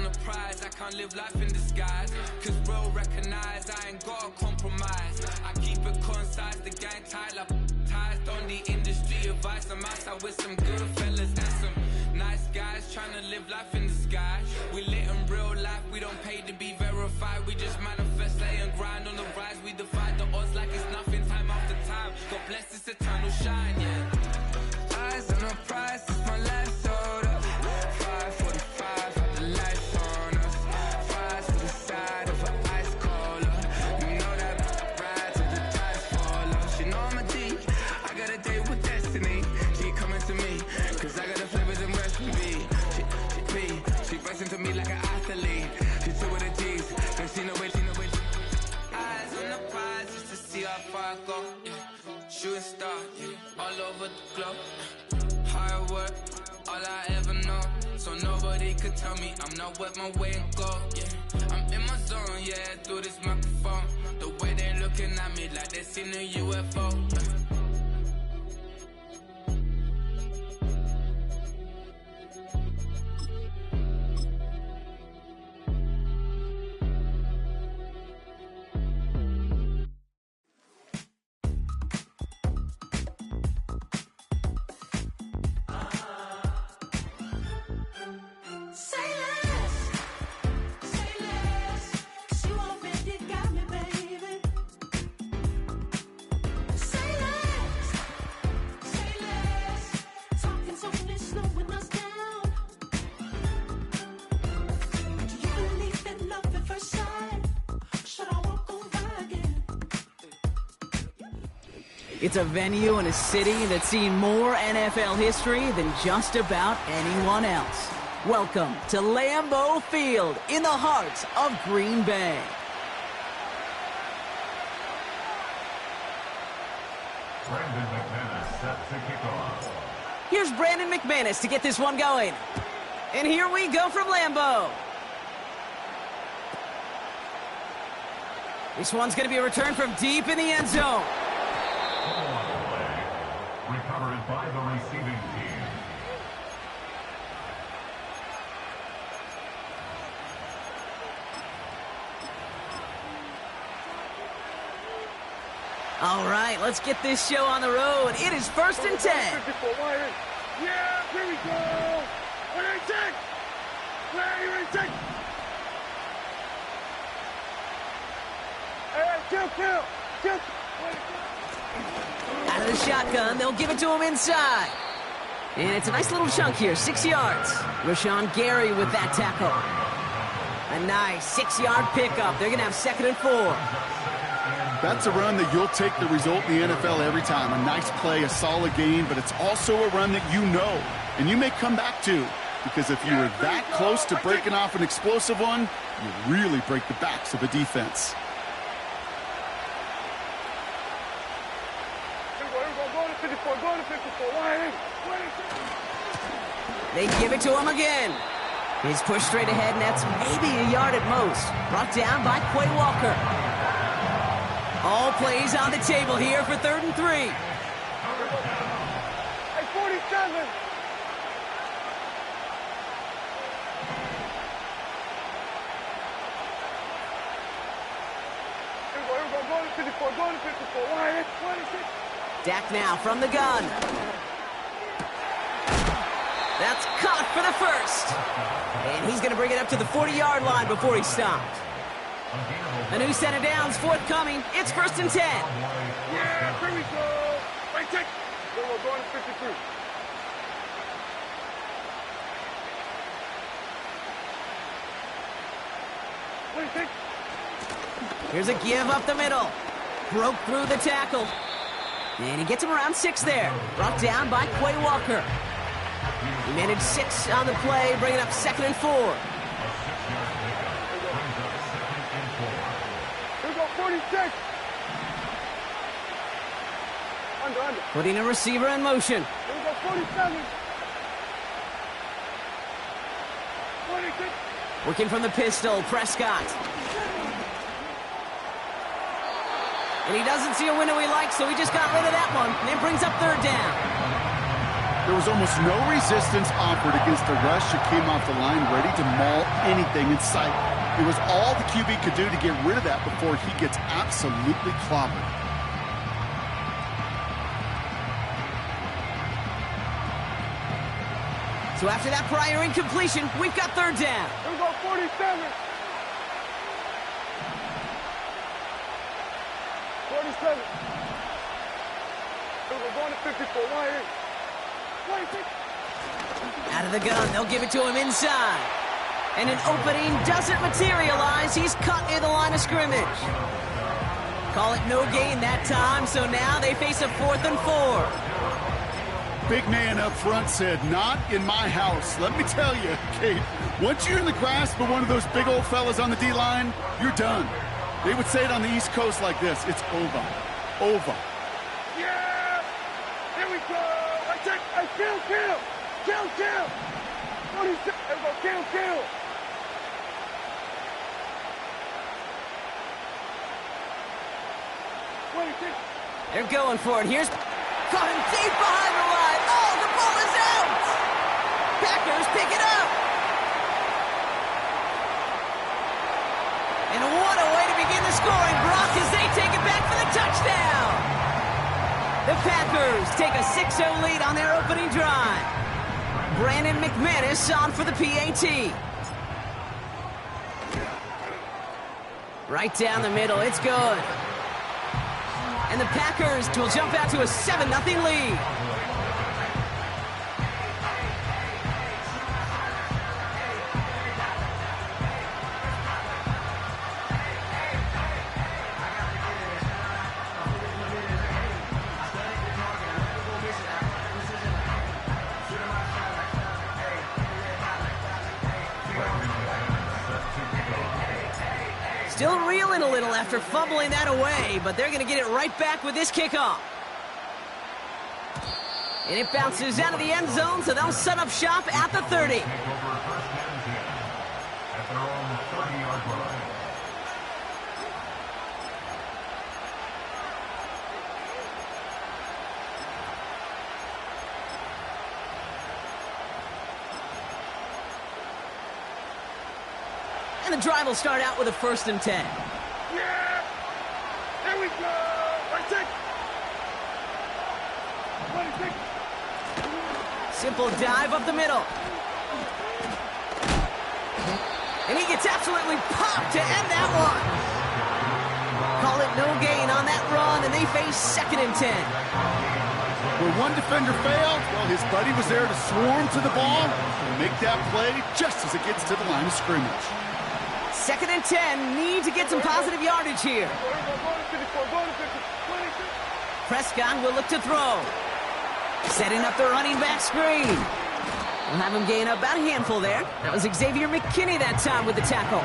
the prize, I can't live life in disguise. Cause real recognize I ain't gotta compromise. I keep it concise, the gang tight like ties. On the industry advice, I'm outside with some good fellas and some nice guys trying to live life in disguise. We lit in real life, we don't pay to be verified. We just manifest, lay and grind on the rise. We defy the odds like it's nothing, time after time. God bless this eternal shine, yeah. Eyes on the prize, it's my last order. 5:45, had the lights on us. Fries to the side of an ice caller. You know that ride till the tides fall off. She know I'm a G, I got a date with destiny. She coming to me, cause I got the flavors and recipe. She racing to me like an athlete. She two with the G's, and she know it. Eyes on the prize just to see how far I go, yeah. Shooting star, yeah, all over the globe. Hard work, all I ever know. So nobody could tell me I'm not what my way and go, yeah. I'm in my zone, yeah, through this microphone. The way they looking at me like they seen a UFO, yeah. It's a venue and a city that's seen more NFL history than just about anyone else. Welcome to Lambeau Field in the heart of Green Bay. Brandon McManus set to kick off. Here's Brandon McManus to get this one going. And here we go from Lambeau. This one's going to be a return from deep in the end zone. Recovered by the receiving team. All right, let's get this show on the road. It is 1st and 10. Yeah, here we go. What do you think? Where do you think? Kill. Out of the shotgun, they'll give it to him inside. And it's a nice little chunk here, 6 yards. Rashawn Gary with that tackle. A nice 6-yard pickup. They're going to have 2nd and 4. That's a run that you'll take the result in the NFL every time. A nice play, a solid game, but it's also a run that you know and you may come back to. Because if you were that close to breaking off an explosive one, you really break the backs of a defense. They give it to him again. He's pushed straight ahead, and that's maybe a yard at most. Brought down by Quay Walker. All plays on the table here for 3rd and 3. Hey, 47. Go to 54. Why? 26. Dak now from the gun. That's caught for the first. And he's going to bring it up to the 40-yard line before he stopped. A new set of downs forthcoming. It's 1st and 10. Yeah, here we go. Right, check. We're going to 53. What do you think? Here's a give up the middle. Broke through the tackle. And he gets him around 6 there. Brought down by Quay Walker. He managed 6 on the play, bringing up 2nd and 4. Here we go, 46. Under. Putting a receiver in motion. Here we go, 47. 46. Working from the pistol, Prescott. And he doesn't see a window he likes, so he just got rid of that one. And it brings up 3rd down. There was almost no resistance offered against the rush that came off the line ready to maul anything in sight. It was all the QB could do to get rid of that before he gets absolutely clobbered. So after that prior incompletion, we've got third down. Here we go, 47. 47. Here we go, going to 54. 1 Out of the gun, they'll give it to him inside. And an opening doesn't materialize. He's cut near the line of scrimmage. Call it no gain that time, so now they face a 4th and 4. Big man up front said, not in my house. Let me tell you, Kate, once you're in the grasp of one of those big old fellas on the D-line, you're done. They would say it on the East Coast like this, it's over. Over. Yeah! Here we go! I check! I kill! 46! There we go, kill! They're going for it. Here's caught him deep behind the line. Oh, the ball is out! Packers pick it up! And what a way to begin the scoring, Brock, as they take it back for the touchdown! The Packers take a 6-0 lead on their opening drive. Brandon McManus on for the PAT. Right down the middle, it's good. And the Packers will jump out to a 7-0 lead. Still reeling a little after fumbling that away, but they're going to get it right back with this kickoff. And it bounces out of the end zone, so they'll set up shop at the 30. At their own 30-yard line. And the drive will start out with a 1st and 10. Yeah! Here we go! I check! 26! Simple dive up the middle. And he gets absolutely popped to end that one. Call it no gain on that run, and they face 2nd and 10. Where one defender failed, well, his buddy was there to swarm to the ball and make that play just as it gets to the line of scrimmage. 2nd and 10, need to get some positive yardage here. Prescott will look to throw. Setting up the running back screen. We'll have him gain about a handful there. That was Xavier McKinney that time with the tackle.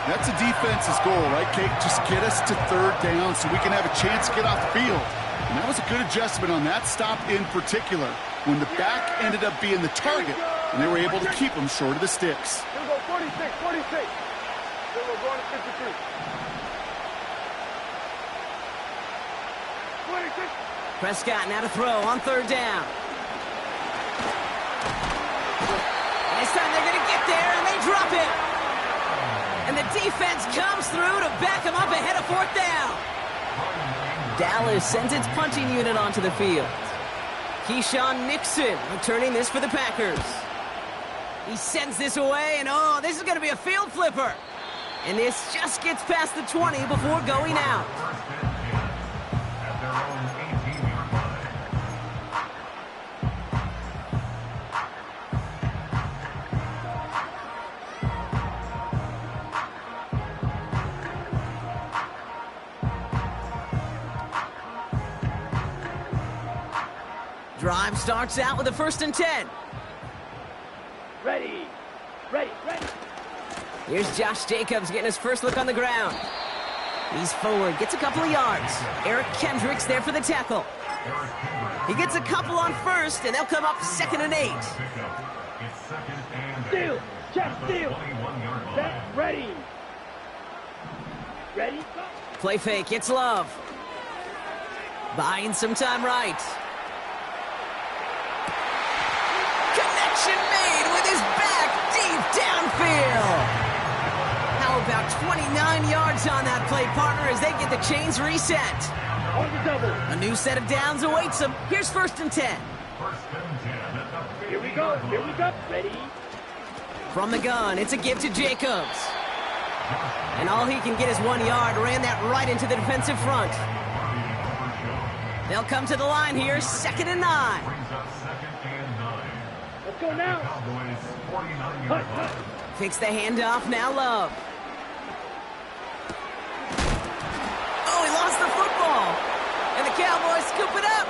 That's a defense's goal, right, Kate? Just get us to 3rd down so we can have a chance to get off the field. And that was a good adjustment on that stop in particular, when the back ended up being the target, and they were able to keep him short of the sticks. 46. Then we're going to 53. 26. Prescott now to throw on 3rd down. And this time they're going to get there, and they drop it. And the defense comes through to back him up ahead of 4th down. Dallas sends its punting unit onto the field. Keyshawn Nixon returning this for the Packers. He sends this away, and oh, this is going to be a field flipper. And this just gets past the 20 before going out. At their own 18-yard line. Drive starts out with a 1st and 10. Ready. Here's Josh Jacobs getting his first look on the ground. He's forward, gets a couple of yards. Eric Kendricks there for the tackle. He gets a couple on 1st, and they'll come up 2nd and 8. Steal. Check steal. Set. Ready. Play fake, it's Love. Buying some time right. connection made with his back deep downfield. How about 29 yards on that play, partner, as they get the chains reset. On the double. A new set of downs awaits them. Here's 1st and 10. Here we go. Here we go. Ready? From the gun, it's a give to Jacobs. And all he can get is 1 yard. Ran that right into the defensive front. They'll come to the line here, 2nd and 9. Let's go now. Cut, cut. Takes the handoff, now Love. Oh, he lost the football. And the Cowboys scoop it up.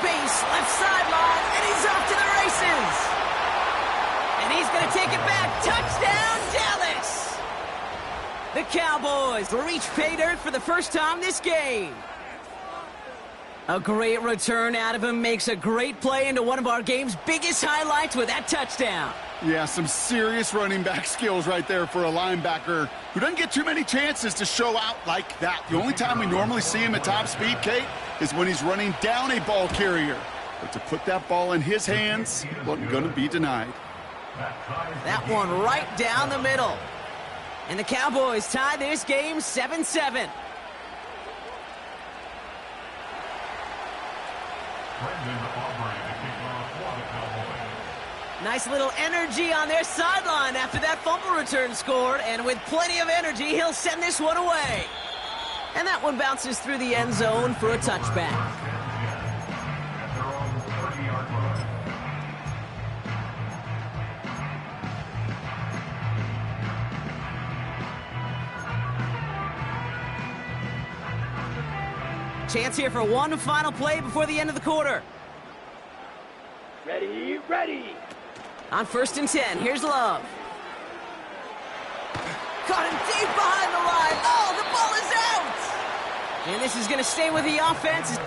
Space, left sideline, and he's off to the races. And he's going to take it back. Touchdown, Dallas! The Cowboys reach pay dirt for the first time this game. A great return out of him, makes a great play into one of our game's biggest highlights with that touchdown. Yeah, some serious running back skills right there for a linebacker who doesn't get too many chances to show out like that. The only time we normally see him at top speed, Kate, is when he's running down a ball carrier. But to put that ball in his hands wasn't going to be denied. That one right down the middle. And the Cowboys tie this game 7-7. Nice little energy on their sideline after that fumble return scored, and with plenty of energy, he'll send this one away. And that one bounces through the end zone for a touchback. Chance here for one final play before the end of the quarter. Ready, ready. On 1st and 10, here's Love. Caught him deep behind the line. Oh, the ball is out! And this is going to stay with the offense.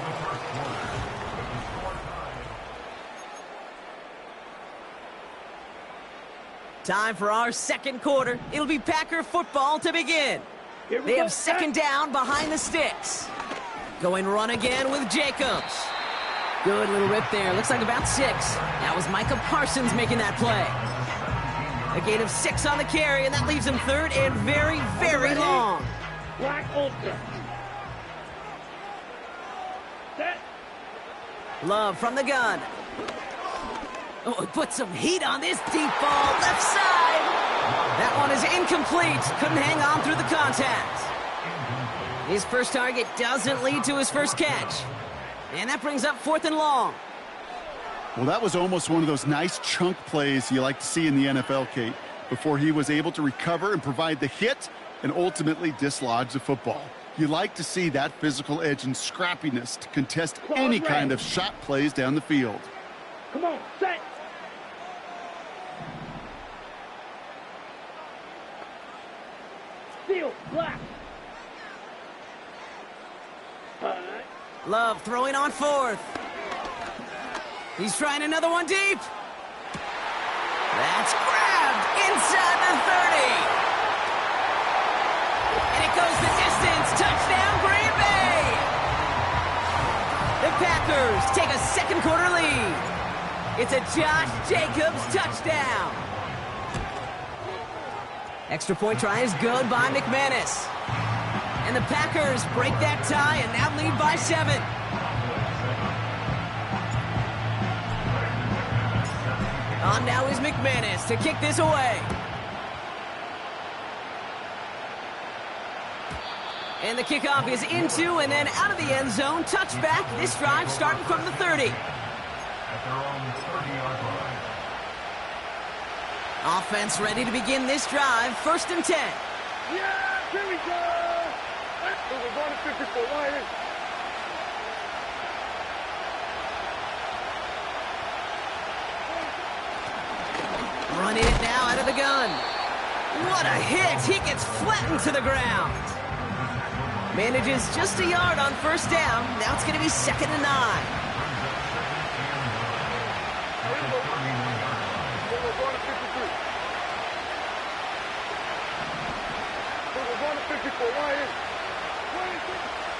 Time for our second quarter. It'll be Packer football to begin. They have 2nd down behind the sticks. Going run again with Jacobs. Good little rip there. Looks like about 6. That was Micah Parsons making that play. A gain of 6 on the carry, and that leaves him 3rd and very, very long. Black Ulster. Set. Love from the gun. Oh, he put some heat on this deep ball. Left side. That one is incomplete. Couldn't hang on through the contact. His first target doesn't lead to his first catch. And that brings up 4th and long. Well, that was almost one of those nice chunk plays you like to see in the NFL, Kate, before he was able to recover and provide the hit and ultimately dislodge the football. You like to see that physical edge and scrappiness to contest any kind of shot plays down the field. Come on, set. Steal, black. Love throwing on 4th. He's trying another one deep. That's grabbed inside the 30. And it goes the distance. Touchdown, Green Bay. The Packers take a second quarter lead. It's a Josh Jacobs touchdown. Extra point try is good by McManus. And the Packers break that tie and now lead by 7. On now is McManus to kick this away. And the kickoff is into and then out of the end zone. Touchback. This drive starting from the 30. At their own 30-yard line. Offense ready to begin this drive. 1st and 10. Yeah, here we go. We're going to 54 Lions. Running it now out of the gun. What a hit. He gets flattened to the ground. Manages just a yard on 1st down. Now it's going to be 2nd and 9. We're going to 53. We're going to 54 Lions.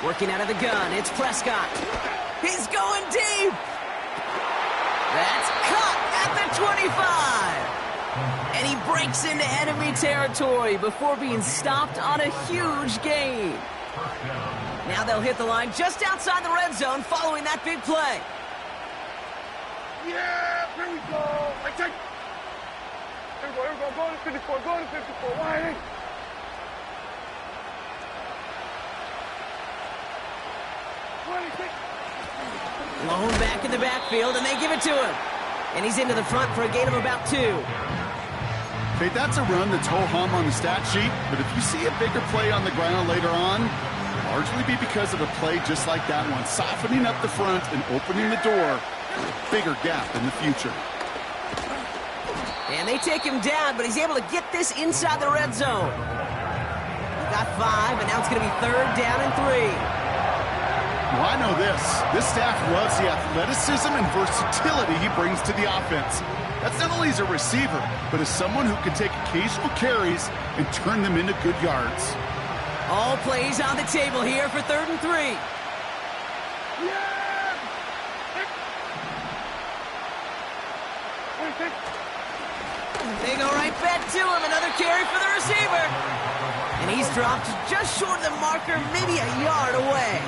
Working out of the gun, it's Prescott. He's going deep. That's caught at the 25. And he breaks into enemy territory before being stopped on a huge gain. Now they'll hit the line just outside the red zone following that big play. Yeah, here we go. I take. Here we go, go to 54, go to 54. Why? Lone back in the backfield, and they give it to him. And he's into the front for a gain of about 2. Okay, that's a run that's ho-hum on the stat sheet, but if you see a bigger play on the ground later on, largely be because of a play just like that one, softening up the front and opening the door for a bigger gap in the future. And they take him down, but he's able to get this inside the red zone. He's got 5, and now it's going to be 3rd down and 3. Well, I know this. This staff loves the athleticism and versatility he brings to the offense. That's not only as a receiver, but as someone who can take occasional carries and turn them into good yards. All plays on the table here for 3rd and 3. They go right back to him. Another carry for the receiver. And he's dropped just short of the marker, maybe a yard away.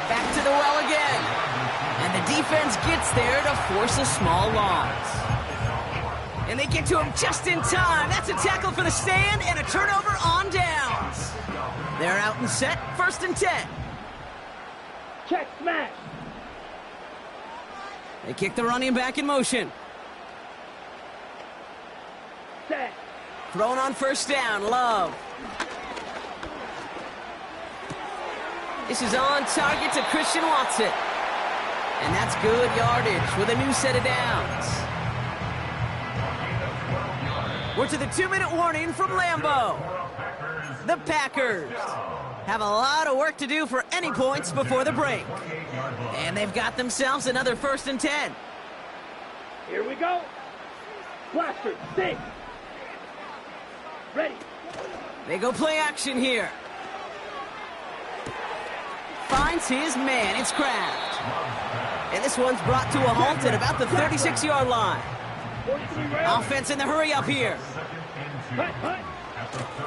Back to the well again. And the defense gets there to force a small loss. And they get to him just in time. That's a tackle for the stand and a turnover on downs. They're out and set, 1st and 10. Check smash. They kick the running back in motion. Set. Thrown on 1st down, Love. This is on target to Christian Watson. And that's good yardage with a new set of downs. We're to the 2-minute warning from Lambeau. The Packers have a lot of work to do for any points before the break. And they've got themselves another 1st and 10. Here we go. Blaster, stay. Ready. They go play action here. Finds his man. It's Kraft. And this one's brought to a halt at about the 36-yard line. Offense in the hurry up here.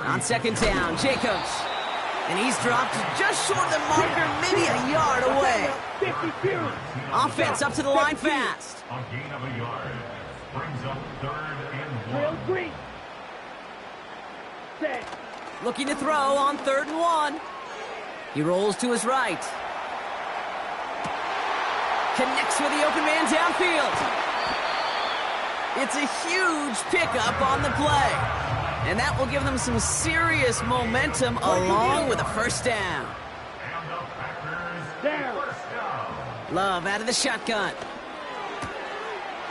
On 2nd down, Jacobs. And he's dropped just short of the marker, maybe a yard away. Offense up to the line fast. A gain of a yard. Brings up 3rd and 1. Looking to throw on 3rd and 1. He rolls to his right. Connects with the open man downfield. It's a huge pickup on the play. And that will give them some serious momentum along with a 1st down. And the Packers first down. Love out of the shotgun.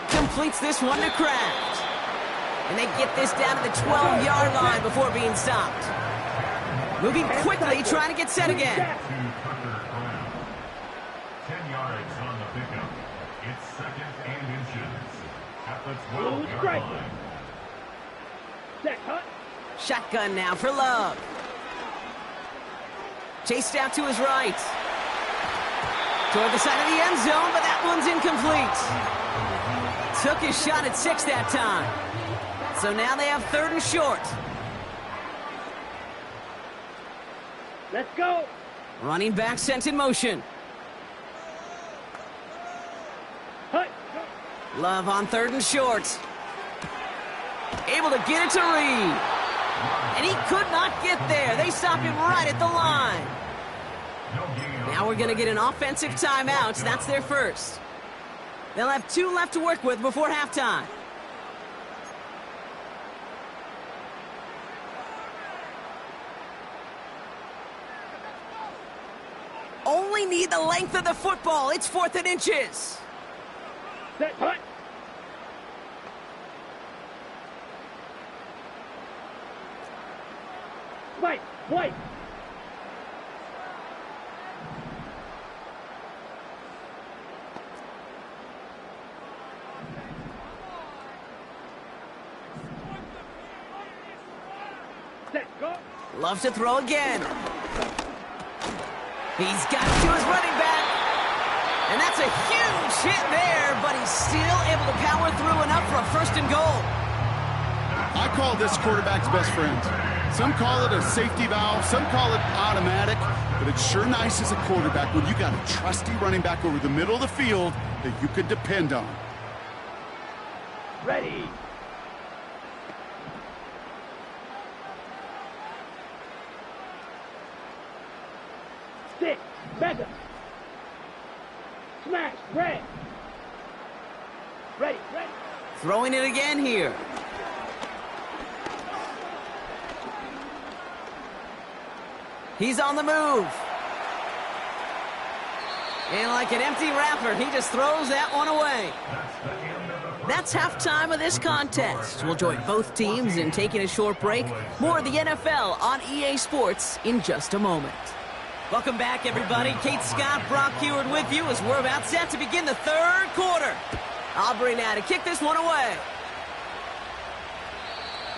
Completes this one to Kraft. And they get this down to the 12-yard line before being stopped. Moving quickly, trying to get set again. 10 yards on the pickup. It's 2nd and inches. At the 12-yard line. Shotgun now for Love. Chased out to his right. Toward the side of the end zone, but that one's incomplete. Took his shot at 6 that time. So now they have 3rd and short. Let's go. Running back sent in motion. Love on 3rd and short. Able to get it to Reed. And he could not get there. They stop him right at the line. Now we're going to get an offensive timeout. That's their first. They'll have 2 left to work with before halftime. Only need the length of the football. It's 4th and inches. Set, punt. White. Loves to throw again. He's got it to his running back. And that's a huge hit there, but he's still able to power through enough for a 1st and goal. I call this quarterback's best friend. Some call it a safety valve, some call it automatic, but it's sure nice as a quarterback when you got a trusty running back over the middle of the field that you could depend on. Ready. Stick. Mega. Smash. Red. Ready. Ready. Throwing it again here. He's on the move. And like an empty wrapper, he just throws that one away. That's halftime of this contest. We'll join both teams in taking a short break. More of the NFL on EA Sports in just a moment. Welcome back, everybody. Kate Scott, Brock Heward with you as we're about set to begin the 3rd quarter. Aubrey now to kick this one away.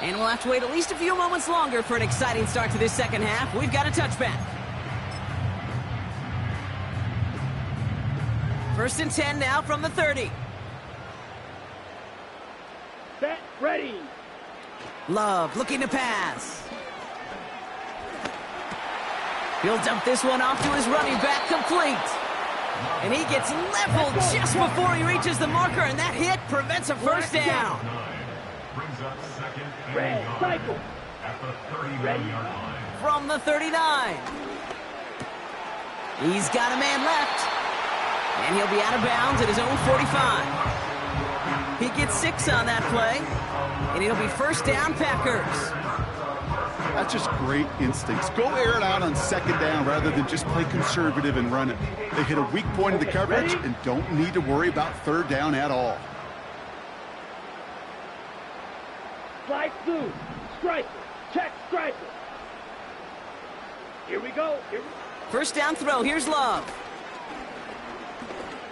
And we'll have to wait at least a few moments longer for an exciting start to this 2nd half. We've got a touchback. 1st and 10 now from the 30. Set. Ready. Love looking to pass. He'll dump this one off to his running back, complete. And he gets leveled just before he reaches the marker, and that hit prevents a 1st down. Brings up 2nd and Red. goal Cycle. at the 39-yard line. From the 39. He's got a man left. And he'll be out of bounds at his own 45. He gets 6 on that play. And it'll be 1st down, Packers. That's just great instincts. Go air it out on 2nd down rather than just play conservative and run it. They hit a weak point in the coverage and don't need to worry about 3rd down at all. Slide through. Striker. Check striker. Here we go. 1st down throw. Here's Love.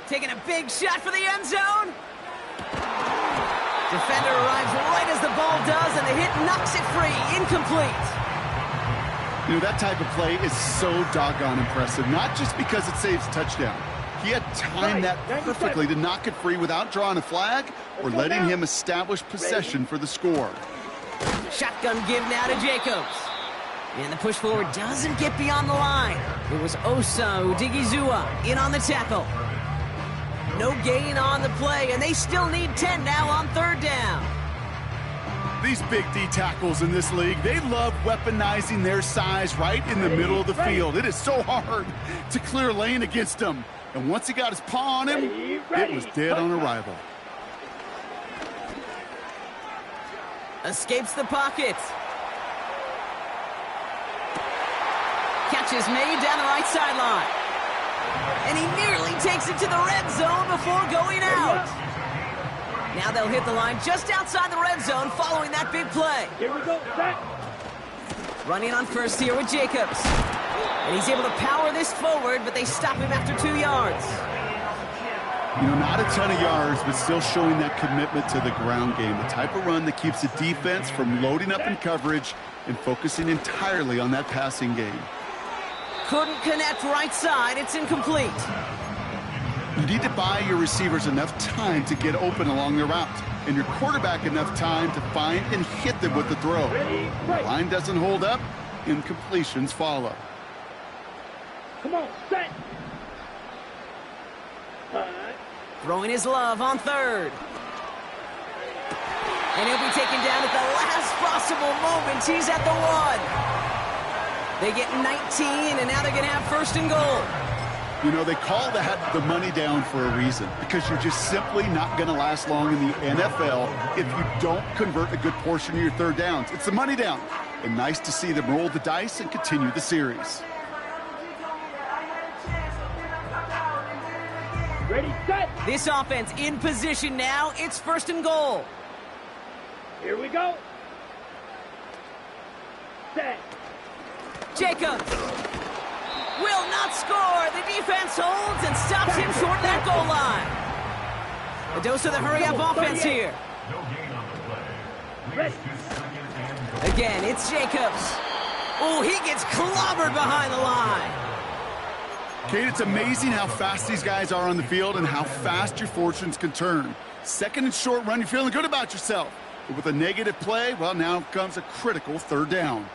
Taking a big shot for the end zone. Defender arrives right as the ball does, and the hit knocks it free. Incomplete. You know, that type of play is so doggone impressive, not just because it saves a touchdown. He had timed that perfectly to knock it free without drawing a flag or letting him establish possession for the score. Shotgun give now to Jacobs. And the push forward doesn't get beyond the line. It was Osa Odigizua in on the tackle. No gain on the play, and they still need 10 now on 3rd down. These big D tackles in this league, they love weaponizing their size right in the middle of the field. It is so hard to clear lane against them. And once he got his paw on him, it was dead on arrival. Escapes the pocket. Catch is made down the right sideline. And he nearly takes it to the red zone before going out. Now they'll hit the line just outside the red zone following that big play. Here we go. Set. Running on 1st here with Jacobs. And he's able to power this forward, but they stop him after 2 yards. You know, not a ton of yards, but still showing that commitment to the ground game. The type of run that keeps the defense from loading up in coverage and focusing entirely on that passing game. Couldn't connect right side. It's incomplete. You need to buy your receivers enough time to get open along their route, and your quarterback enough time to find and hit them with the throw. The line doesn't hold up, incompletions follow. Come on, set. Throwing his Love on 3rd. And he'll be taken down at the last possible moment. He's at the 1. They get 19, and now they're going to have 1st and goal. You know, they call that the money down for a reason, because you're just simply not going to last long in the NFL if you don't convert a good portion of your 3rd downs. It's the money down. And nice to see them roll the dice and continue the series. Ready, set. This offense in position now. It's 1st and goal. Here we go. Set. Jacobs will not score. The defense holds and stops him short of that goal line. A dose of the hurry-up offense here. No gain on the play. Ready. Leads to 2nd and goal. Again, it's Jacobs. Oh, he gets clobbered behind the line. Kate, it's amazing how fast these guys are on the field and how fast your fortunes can turn. Second and short run, you're feeling good about yourself. But with a negative play, well, now comes a critical third down.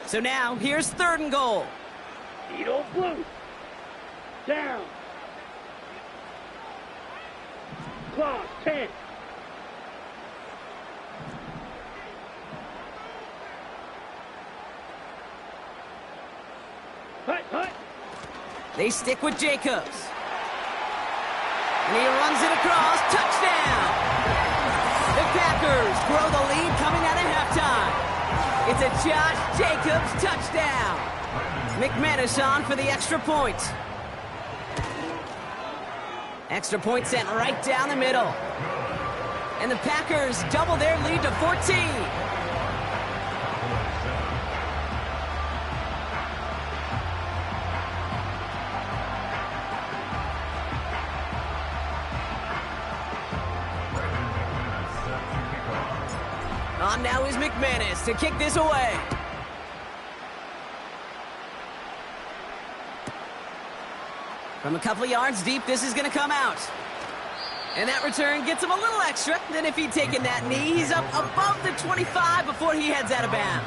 So now, here's third and goal. Edo blue. Down. Claws, 10. Hut, hut. They stick with Jacobs. And he runs it across. Touchdown! The Packers grow the lead coming out of halftime. It's a Josh Jacobs touchdown. McManus on for the extra point. Extra point sent right down the middle. And the Packers double their lead to 14. On now is McManus to kick this away. From a couple of yards deep, this is going to come out. And that return gets him a little extra than if he'd taken that knee. He's up above the 25 before he heads out of bounds.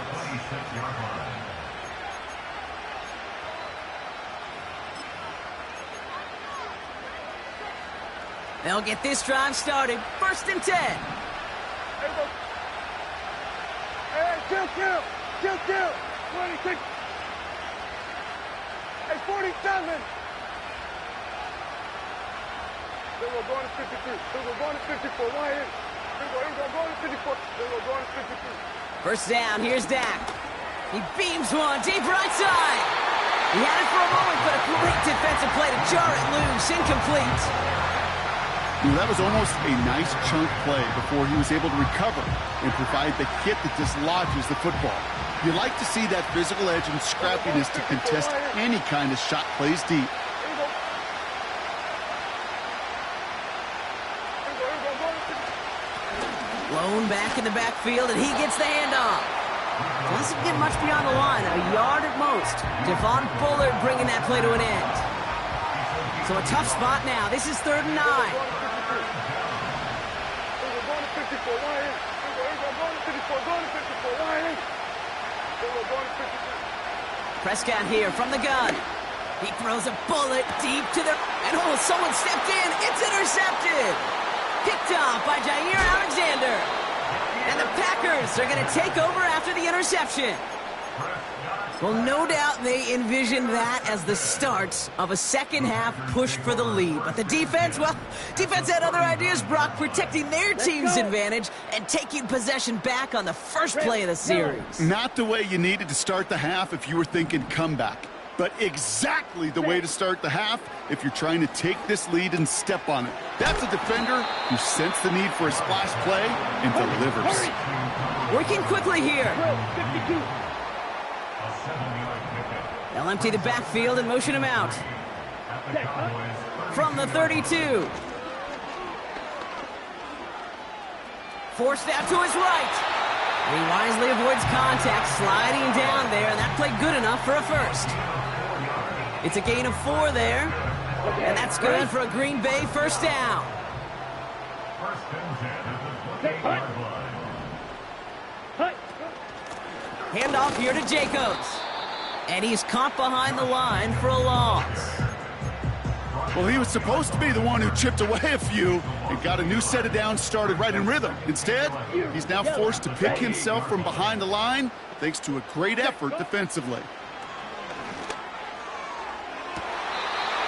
They'll get this drive started. First and 10. Hey, kill. 26. Hey, 47. They will go to 53. They will go to 54. Why is? They will go to 54. They will go to 53. First down, here's Dak. He beams one deep right side. He had it for a moment, but a great defensive play to jar it loose. Incomplete. That was almost a nice chunk play before he was able to recover and provide the hit that dislodges the football. You like to see that physical edge and scrappiness to contest any kind of shot plays deep. Blown back in the backfield, and he gets the handoff. Doesn't get much beyond the line, a yard at most. Devon Bullard bringing that play to an end. So a tough spot now. This is 3rd and 9. Prescott here from the gun. He throws a bullet deep to the... And oh, someone stepped in. It's intercepted. Picked off by Jair Alexander. And the Packers are going to take over after the interception. Well, no doubt they envisioned that as the start of a second-half push for the lead. But the defense, well, defense had other ideas, Brock, protecting their team's advantage and taking possession back on the first play of the series. Not the way you needed to start the half if you were thinking comeback, but exactly the way to start the half if you're trying to take this lead and step on it. That's a defender who sensed the need for a splash play and delivers. Working quickly here. They'll empty the backfield and motion him out. From the 32. Forced out to his right. He wisely avoids contact, sliding down there, and that played good enough for a first. It's a gain of 4 there, and that's good for a Green Bay first down. Handoff here to Jacobs. And he's caught behind the line for a loss. Well, he was supposed to be the one who chipped away a few and got a new set of downs started right in rhythm. Instead, he's now forced to pick himself from behind the line thanks to a great effort defensively.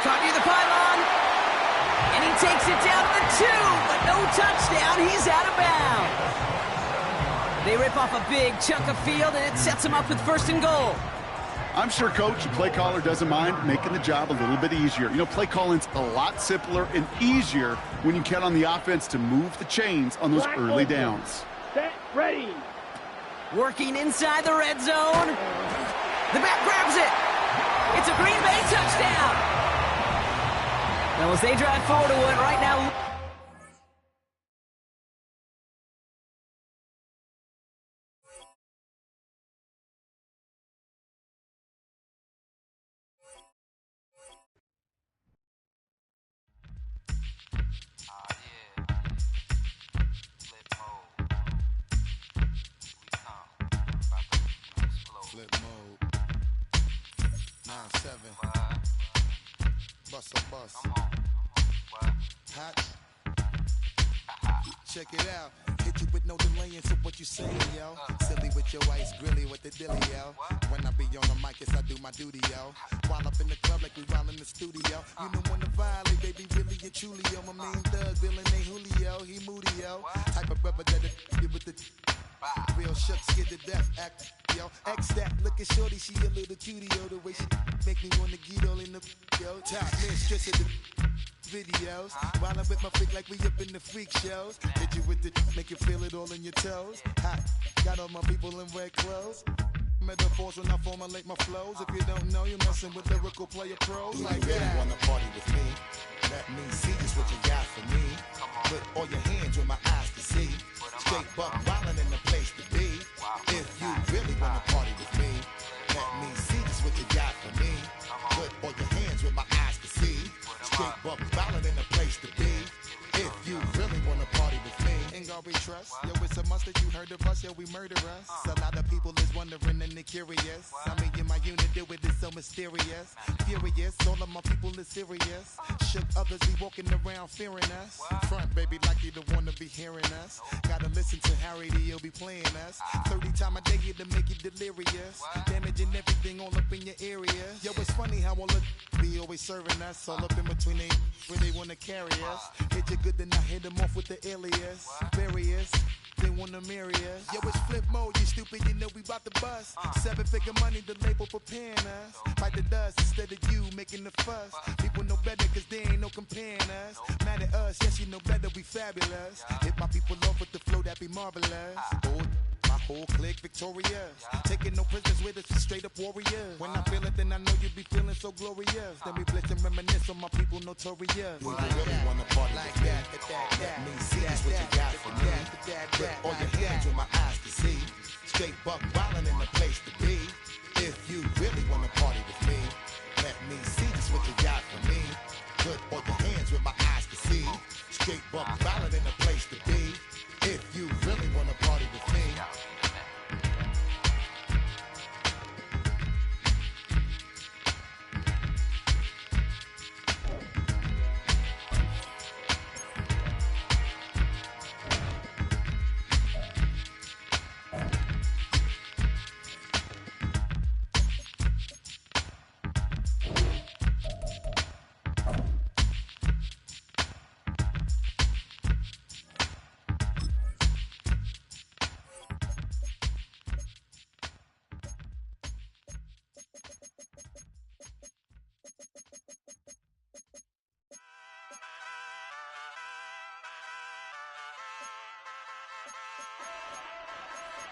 Caught near the pylon. And he takes it down to the 2, but no touchdown. He's out of bounds. They rip off a big chunk of field, and it sets him up with 1st and goal. I'm sure Coach, the play caller, doesn't mind making the job a little bit easier. You know, play calling's a lot simpler and easier when you count on the offense to move the chains on those early downs. Set, ready. Working inside the red zone. The back grabs it. It's a Green Bay touchdown. Well, as they drive forward to it right now. 9-7. Bus a bus. Hot. Check it out. Hit you with no delaying, so what you saying, yo? Silly with your ice, grilly with the dilly, yo. When I be on the mic, yes, I do my duty, yo. While up in the club like we while in the studio. You know when to violate, baby, really and truly, yo. My main thug, villain ain't Julio, he moody, yo. Type of rubber that it with the real shook, scared to death, act, yo. X that, look at shorty, she a little cutie, yo. The way she make me wanna get all in the, yo. Top mistress of the videos. While I'm with my freak like we up in the freak shows. Hit you with the make you feel it all in your toes. Hot, got all my people in red clothes. Metaphors when I formulate my flows. If you don't know, you're messing with lyrical player pros. Like you really wanna party with me? Let me see just what you got for me. Put all your hands with my eyes to see. Straight buck wildin' in the place to be. If you really wanna party with me, let me see just what you got for me. Put all your hands with my eyes to see. Straight buck wildin' in the place to be. If you really wanna party with me, ain't gonna be trust. Yo, it's a must that you heard of us, yo, we murder us. A lot of people is wondering and they curious. I mean, in my unit, do it is so mysterious. Furious, all of my people is serious. Shook others be walking around fearing us. Front, baby, like you don't wanna be hearing us. Gotta listen to Harry, he'll be playing us. 30 times a day here to make you delirious. Damaging everything all up in your area. Yo, it's funny how all the be always serving us. All up in between they where they wanna carry us. Hit you good, then I hit them off with the alias. Various, they wanna marry us. Yo, it's flip mode, you stupid, you know we bout to bust. 7-figure money, the label preparing us. Fight the dust instead of you making the fuss. People know better cause they ain't no comparing us. Mad at us, yes, you know better, we fabulous. Hit my people off with the flow, that be marvelous. Oh, my whole clique victorious. Taking no prisoners with us, straight up warriors. When I feel it, then I know you be feeling so glorious. Then we blitz and reminisce on my people notorious. You really wanna party like that? Let me see just what you got for me. Put all your hands with my eyes to see. Straight buck wildin' in the place to be. If you really wanna party with me, let me see just what you got for me. Put all your hands with my eyes to see. Straight buck wildin' in the place to be. If you really wanna party with me.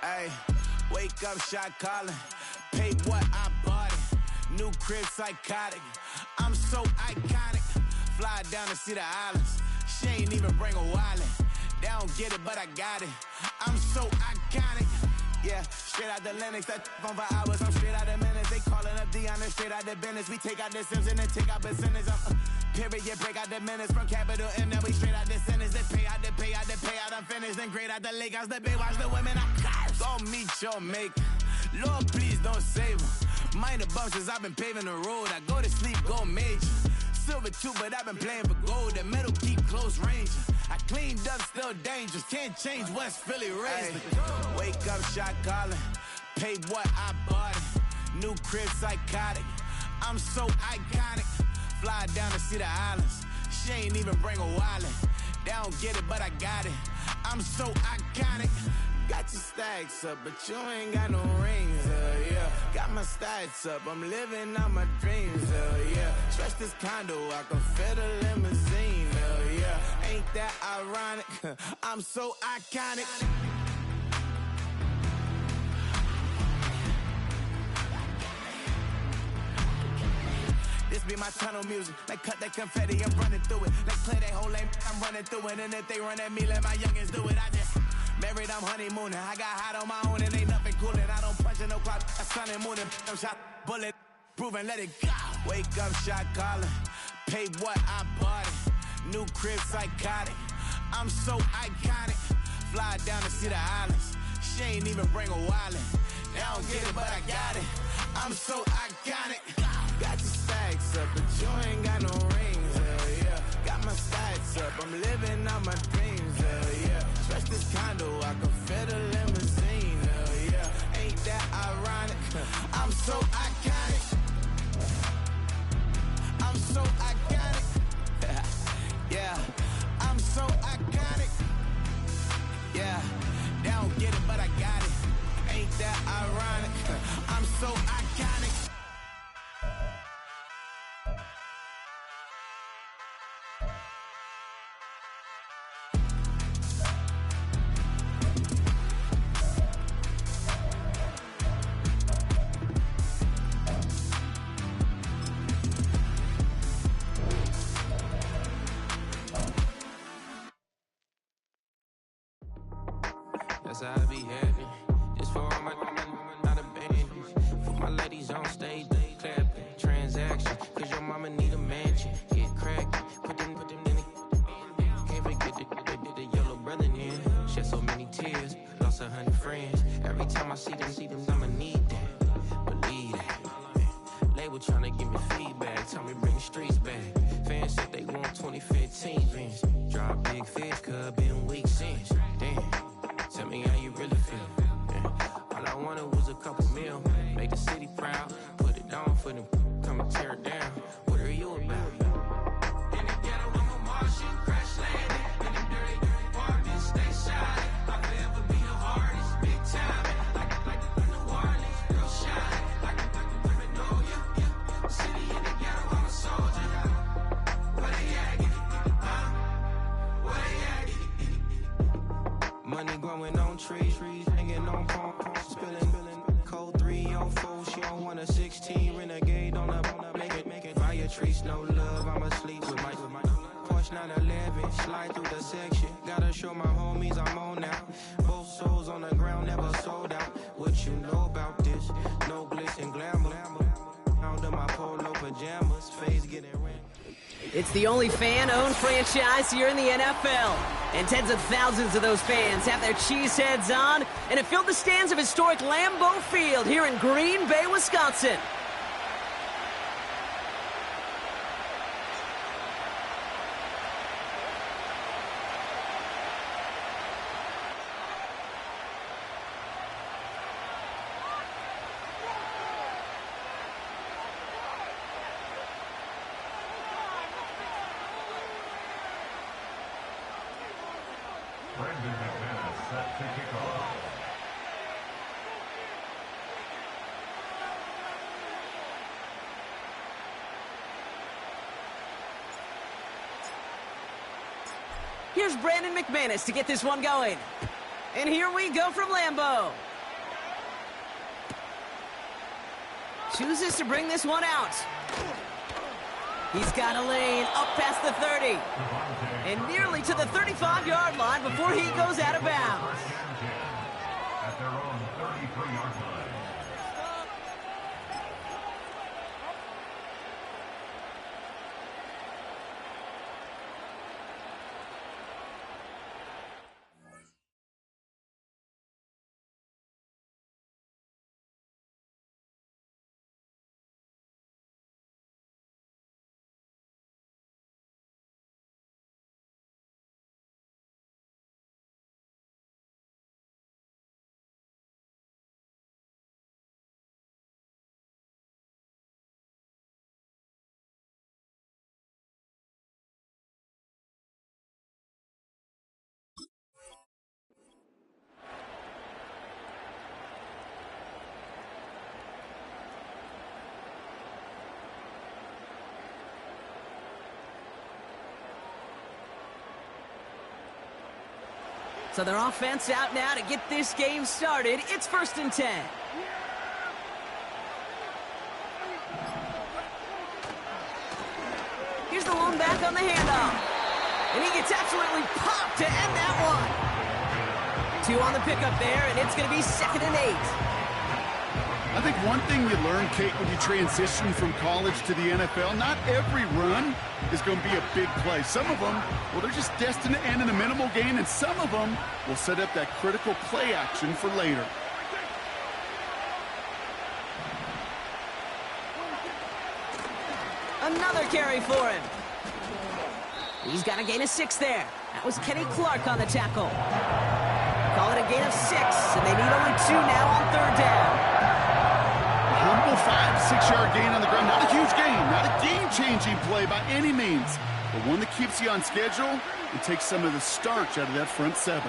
Ay, wake up, shot calling. Pay what I bought it. New crib, psychotic. I'm so iconic. Fly down to see the islands. She ain't even bring a wallet. They don't get it, but I got it. I'm so iconic. Yeah, straight out the Linux, that on for hours. I'm straight out the minutes. They calling up Deanna, straight out the business. We take out the Sims and then take out percentage. Period, break out the minutes from capital M. Now we straight out the sentence. They pay out the payout. I'm finished. Then grade out the Lakers, the big watch the women. I got go meet your maker. Lord, please don't save them. Minor bumps as I've been paving the road. I go to sleep, go major. Silver too, but I've been playing for gold. The metal keep close range. I cleaned up, still dangerous. Can't change West Philly raised. Wake up, shot calling. Pay what I bought it. New crib, psychotic. I'm so iconic. Fly down to see the islands. She ain't even bring a wallet. They don't get it, but I got it. I'm so iconic. Got your stacks up, but you ain't got no rings, yeah. Got my stats up, I'm living out my dreams, yeah. Stretch this condo, I can fit a limousine, yeah. Ain't that ironic? I'm so iconic. This be my tunnel music. Like cut that confetti, I'm running through it. Like play that whole lane, I'm running through it. And if they run at me, let my youngins do it. I just married, I'm honeymooning. I got hot on my own and ain't nothing coolin'. I don't punch in no clock, I sun and moon. I'm shot, bullet, proven, let it go. Wake up, shot calling. Pay what I bought it. New crib, psychotic. I'm so iconic. Fly down to see the islands. She ain't even bring a wallet. They don't get it, but I got it. I'm so iconic. Got your stacks up, but you ain't got no rings, hell yeah. Got my stacks up, I'm living out my dreams, hell yeah. Stretch this condo, I can fit a limousine, hell yeah. Ain't that ironic? I'm so iconic. I'm so iconic. Yeah, I'm so iconic. Yeah, they don't get it, but I got it. Ain't that ironic? I'm so iconic. That's how I be happy. Just for all my not a band. For my ladies on stage, they clapping. Transaction, cause your mama need a mansion. Get crackin', put them in it. Can't forget the yellow brother in. Shed so many tears, lost 100 friends. Every time I see them, I'ma need that. Believe that. Label tryna give me feedback, tell me bring the streets back. Fans said they want 2015 Vince. Drop big fish, cuz been weak since. Damn. Tell me how you really feel. Yeah. All I wanted was a couple mil. Make the city proud. Put it down for them. Come and tear it down. What are you about? In the ghetto, I'm a Martian. Crash landing. In them dirty apartments. Stay shining. I'll forever be the hardest. Big time. Like the New Orleans. Real shine. Like the women know you. Yeah. City in the ghetto, I'm a soldier. Where they at? Where they at? Money growing on trees, hanging on palms, spilling, code 304. She don't want a 16, renegade on a make it. Fire trees, no love, I'm asleep with my Porsche 911, slide through the section. Gotta show my homies I'm on now. Both souls on the ground, never sold out. What you know about this? No glitz and glamour. Under my polo pajamas, face getting red. It's the only fan-owned franchise here in the NFL. And tens of thousands of those fans have their cheese heads on, and it filled the stands of historic Lambeau Field here in Green Bay, Wisconsin. Brendan McManus set to kick off. Here's Brandon McManus to get this one going. And here we go from Lambeau. Chooses to bring this one out. He's got a lane up past the 30. And nearly to the 35-yard line before he goes out of bounds. At their own 33-yard line. So their offense out now to get this game started. It's 1st and 10. Here's the lone back on the handoff. And he gets absolutely popped to end that one. 2 on the pickup there, and it's going to be 2nd and 8. I think one thing you learn, Kate, when you transition from college to the NFL, not every run is going to be a big play. Some of them, well, they're just destined to end in a minimal gain, and some of them will set up that critical play action for later. Another carry for him. He's got a gain of 6 there. That was Kenny Clark on the tackle. Call it a gain of 6, and they need only 2 now on 3rd down. Humble 5-6-yard gain on the ground. Not a huge gain, not a game-changing play by any means, but one that keeps you on schedule and takes some of the starch out of that front 7.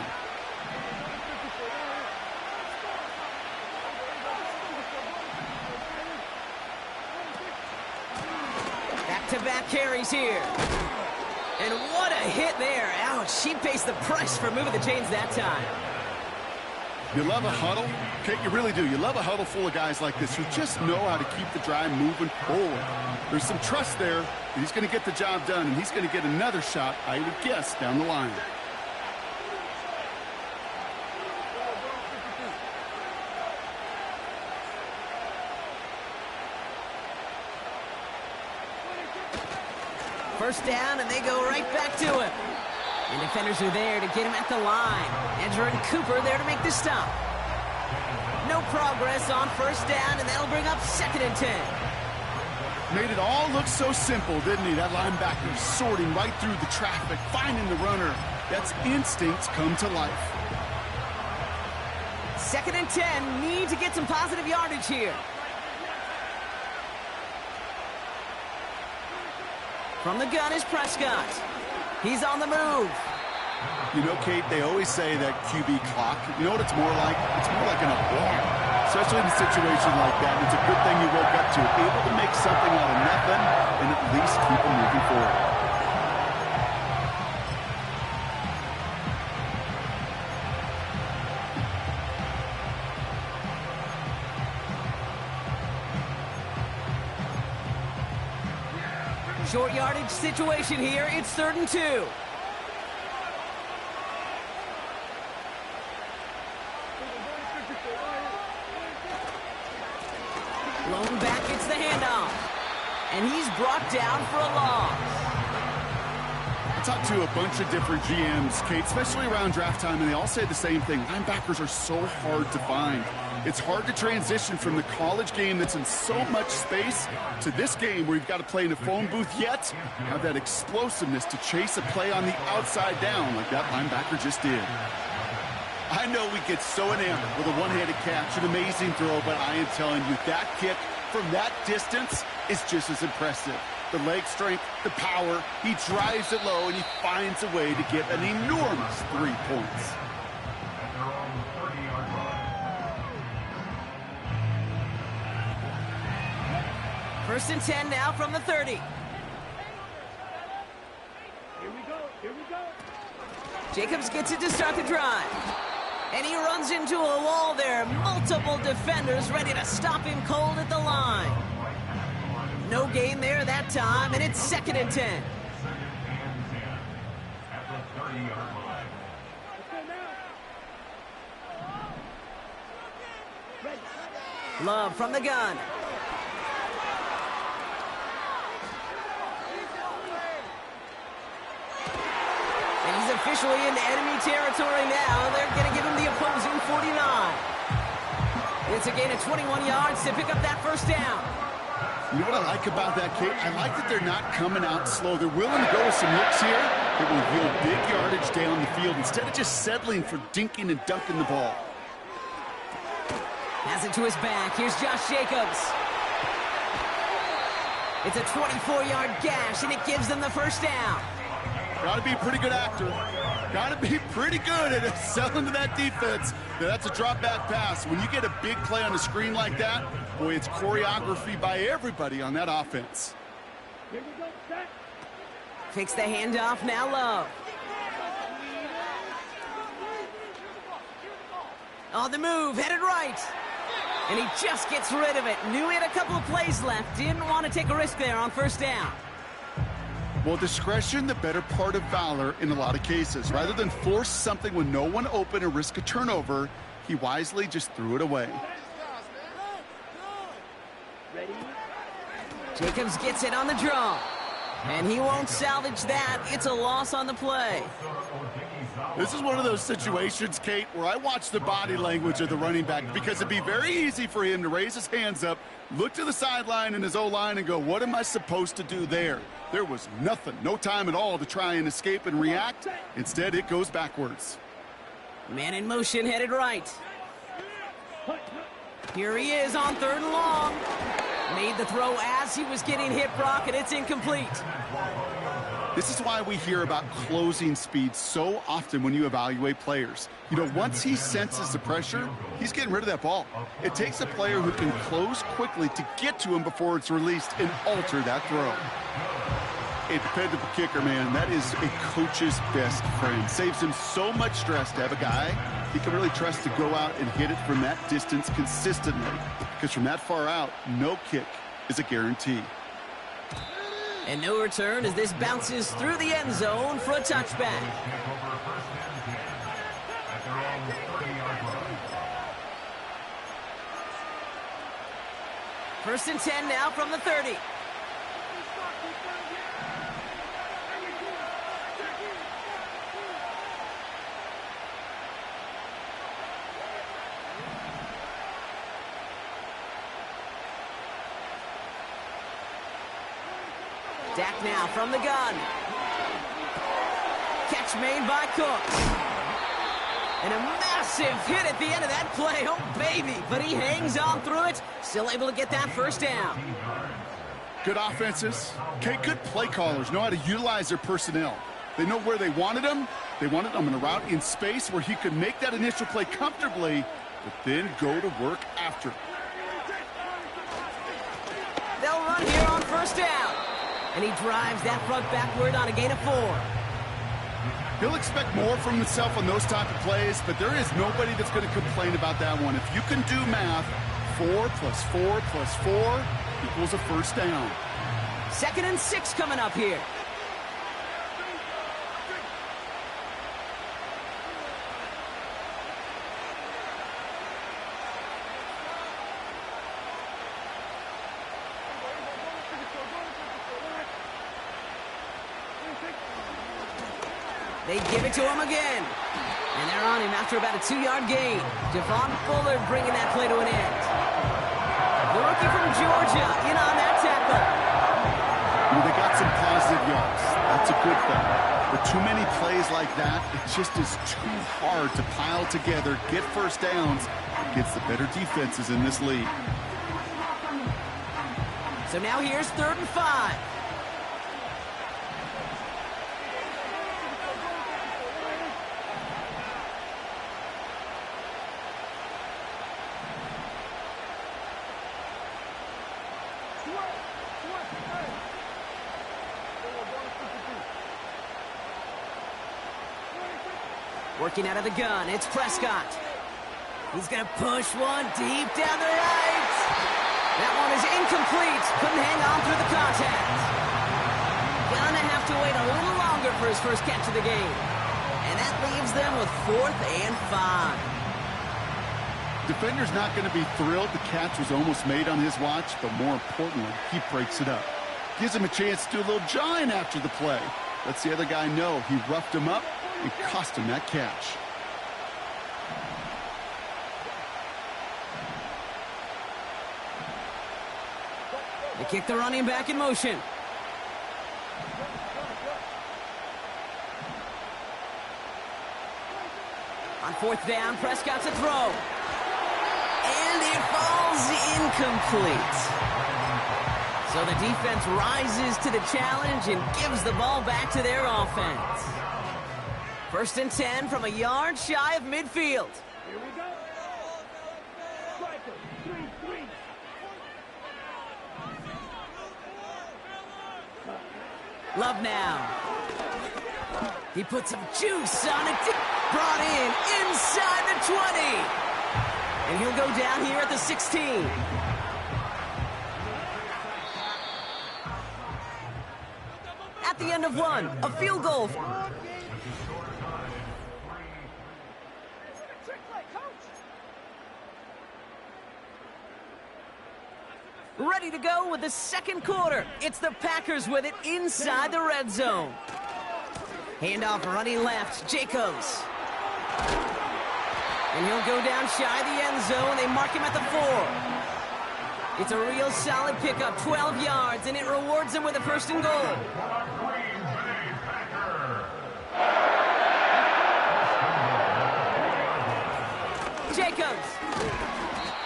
Back-to-back carries here. And what a hit there. Ouch, she pays the price for moving the chains that time. You love a huddle? Okay, you really do. You love a huddle full of guys like this who just know how to keep the drive moving forward. There's some trust there that he's going to get the job done, and he's going to get another shot, I would guess, down the line. First down, and they go right back to him. And defenders are there to get him at the line. Edger and Cooper there to make the stop. No progress on first down, and that'll bring up 2nd and 10. Made it all look so simple, didn't he? That linebacker sorting right through the traffic, finding the runner. That's instincts come to life. 2nd and 10, need to get some positive yardage here. From the gun is Prescott. He's on the move. You know, Kate, they always say that QB clock. You know what it's more like? It's more like an alarm, especially in a situation like that. It's a good thing you woke up to it, able to make something out of nothing and at least keep them moving forward. Short yardage situation here. It's 3rd and 2. Blown back, it's the handoff. And he's brought down for a loss. I talked to a bunch of different GMs, Kate, especially around draft time, and they all say the same thing. Linebackers are so hard to find. It's hard to transition from the college game that's in so much space to this game where you've got to play in a phone booth, yet have that explosiveness to chase a play on the outside down like that linebacker just did. I know we get so enamored with a one-handed catch, an amazing throw, but I am telling you, that kick from that distance is just as impressive. The leg strength, the power, he drives it low, and he finds a way to get an enormous 3 points. First and 10 now from the 30. Here we go. Here we go. Jacobs gets it to start the drive. And he runs into a wall there. Multiple defenders ready to stop him cold at the line. No gain there that time, and it's 2nd and 10. Love from the gun. And he's officially into enemy territory now. They're going to give him the opposing 49. It's a gain of 21 yards to pick up that first down. You know what I like about that, Kate? I like that they're not coming out slow. They're willing to go with some looks here that will yield big yardage down the field instead of just settling for dinking and dunking the ball. Has it to his back. Here's Josh Jacobs. It's a 24-yard gash, and it gives them the first down. Got to be a pretty good actor. Got to be pretty good at selling to that defense. That's a drop-back pass. When you get a big play on the screen like that, boy, it's choreography by everybody on that offense. Here we go. Set. Takes the handoff, now Love. On the move, headed right. And he just gets rid of it. Knew he had a couple of plays left. Didn't want to take a risk there on first down. Well, discretion, the better part of valor in a lot of cases. Rather than force something with no one open and risk a turnover, he wisely just threw it away. Ready? Jacobs gets it on the draw. And he won't salvage that. It's a loss on the play. This is one of those situations, Kate, where I watch the body language of the running back because it'd be very easy for him to raise his hands up, look to the sideline in his O-line and go, what am I supposed to do there? There was nothing, no time at all to try and escape and react. Instead, it goes backwards. Man in motion, headed right. Here he is on 3rd and long. Made the throw as he was getting hit, Brock, and it's incomplete. This is why we hear about closing speed so often when you evaluate players. You know, once he senses the pressure, he's getting rid of that ball. It takes a player who can close quickly to get to him before it's released and alter that throw. A dependable kicker, man, that is a coach's best friend. Saves him so much stress to have a guy he can really trust to go out and hit it from that distance consistently. Because from that far out, no kick is a guarantee. And no return as this bounces through the end zone for a touchback. First and 10 now from the 30. Dak now from the gun. Catch made by Cook. And a massive hit at the end of that play. Oh, baby. But he hangs on through it. Still able to get that first down. Good offenses. Okay, good play callers know how to utilize their personnel. They know where they wanted him. They wanted him in a route in space where he could make that initial play comfortably, but then go to work after. They'll run here on first down. And he drives that front backward on a gain of 4. He'll expect more from himself on those type of plays, but there is nobody that's going to complain about that one. If you can do math, 4 plus 4 plus 4 equals a first down. 2nd and 6 coming up here. They give it to him again. And they're on him after about a 2-yard gain. Javon Fuller bringing that play to an end. The rookie from Georgia in on that tackle. They got some positive yards. That's a good thing. But too many plays like that, it just is too hard to pile together, get first downs against the better defenses in this league. So now here's 3rd and 5. Working out of the gun, it's Prescott. He's going to push one deep down the right. That one is incomplete. Couldn't hang on through the contact. Gonna have to wait a little longer for his first catch of the game. And that leaves them with 4th and 5. Defender's not going to be thrilled the catch was almost made on his watch, but more importantly, he breaks it up. Gives him a chance to do a little jawing after the play. Lets the other guy know he roughed him up and cost him that catch. They kick the running back in motion. On 4th down, Prescott's a throw. And it falls incomplete. So the defense rises to the challenge and gives the ball back to their offense. 1st and 10 from a yard shy of midfield. Here we go. Striker, 3-3. Love now. He put some juice on it. Brought in inside the 20. And he'll go down here at the 16. At the end of one, a field goal. Ready to go with the second quarter. It's the Packers with it inside the red zone. Handoff running left, Jacobs. And he'll go down shy of the end zone. They mark him at the 4. It's a real solid pickup, 12 yards, and it rewards him with a 1st and goal. Jacobs.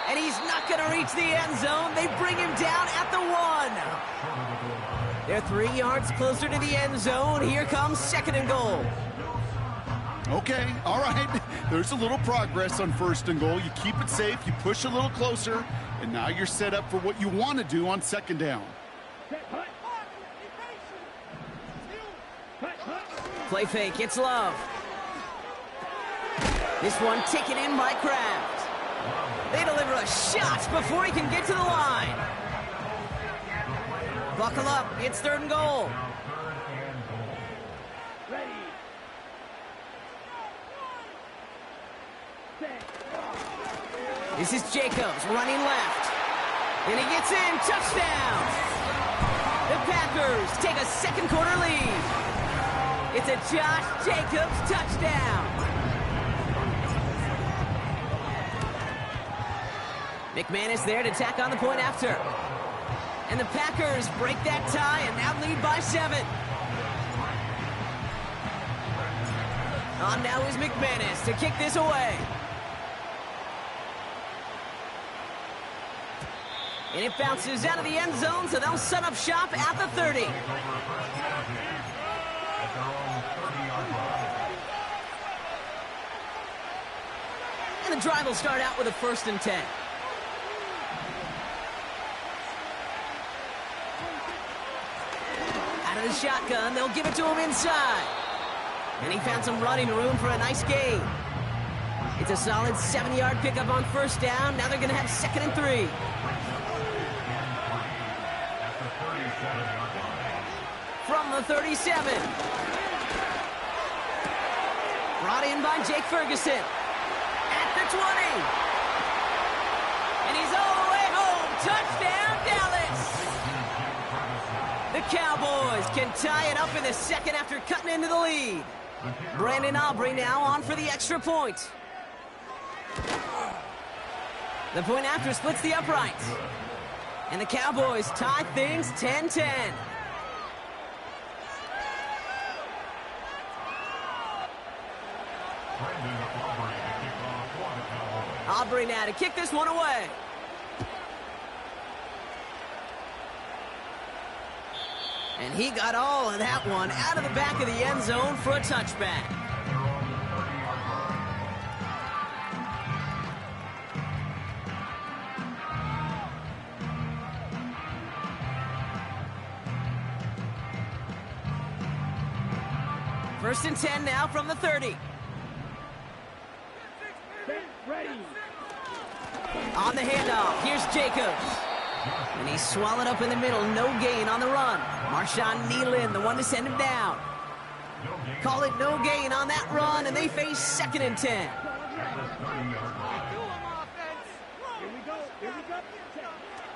And he's not going to reach the end zone. They bring him down at the 1. They're 3 yards closer to the end zone. Here comes 2nd and goal. Okay, all right. There's a little progress on 1st and goal. You keep it safe, you push a little closer, and now you're set up for what you want to do on 2nd down. Play fake, it's Love. This one taken in by Kraft. They deliver a shot before he can get to the line. Buckle up, it's 3rd and goal. This is Jacobs running left. And he gets in, touchdown! The Packers take a 2nd quarter lead. It's a Josh Jacobs touchdown. McManus there to tack on the point after. And the Packers break that tie and now lead by 7. On now is McManus to kick this away. And it bounces out of the end zone, so they'll set up shop at the 30. And the drive will start out with a 1st and 10. Out of the shotgun, they'll give it to him inside. And he found some running room for a nice gain. It's a solid 7-yard pickup on 1st down. Now they're going to have 2nd and 3. From the 37. Brought in by Jake Ferguson. At the 20. And he's all the way home. Touchdown, Dallas. The Cowboys can tie it up in the 2nd after cutting into the lead. Brandon Aubrey now on for the extra point. The point after splits the uprights. And the Cowboys tie things 10-10. Aubrey now to kick this one away. And he got all of that one out of the back of the end zone for a touchback. First and 10 now from the 30. On the handoff, here's Jacobs. And he's swallowed up in the middle, no gain on the run. Marshawn Nealon, the one to send him down. Call it no gain on that run, and they face 2nd and 10.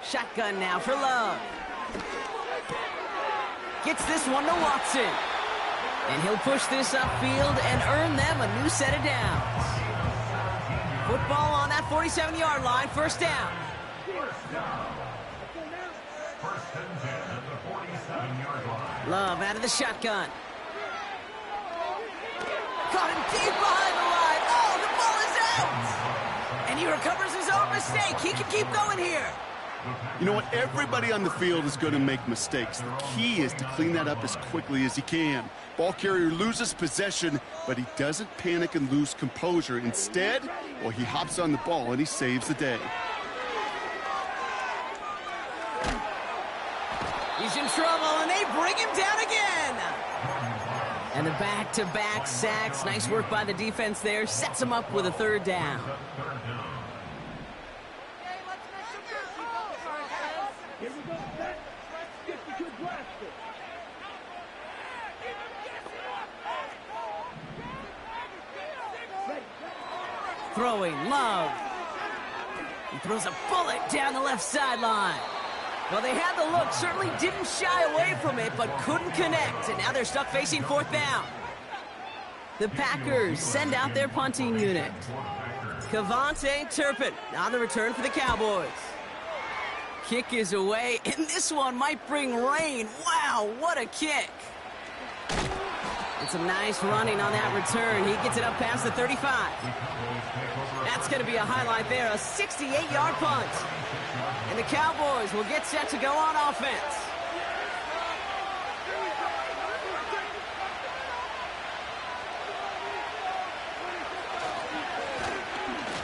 Shotgun now for Love. Gets this one to Watson. And he'll push this upfield and earn them a new set of downs. Football on that 47-yard line, 1st down. Love out of the shotgun. Caught him deep behind the line. Oh, the ball is out! And he recovers his own mistake. He can keep going here. You know what? Everybody on the field is going to make mistakes. The key is to clean that up as quickly as he can. Ball carrier loses possession, but he doesn't panic and lose composure. Instead, well, he hops on the ball and he saves the day. He's in trouble, and they bring him down again. And the back-to-back sacks. Nice work by the defense there. Sets him up with a 3rd down. Throwing, Love. He throws a bullet down the left sideline. Well, they had the look, certainly didn't shy away from it, but couldn't connect. And now they're stuck facing 4th down. The Packers send out their punting unit. Cavante Turpin on the return for the Cowboys. Kick is away, and this one might bring rain. Wow, what a kick. And some nice running on that return. He gets it up past the 35. That's going to be a highlight there, a 68-yard punt. And the Cowboys will get set to go on offense.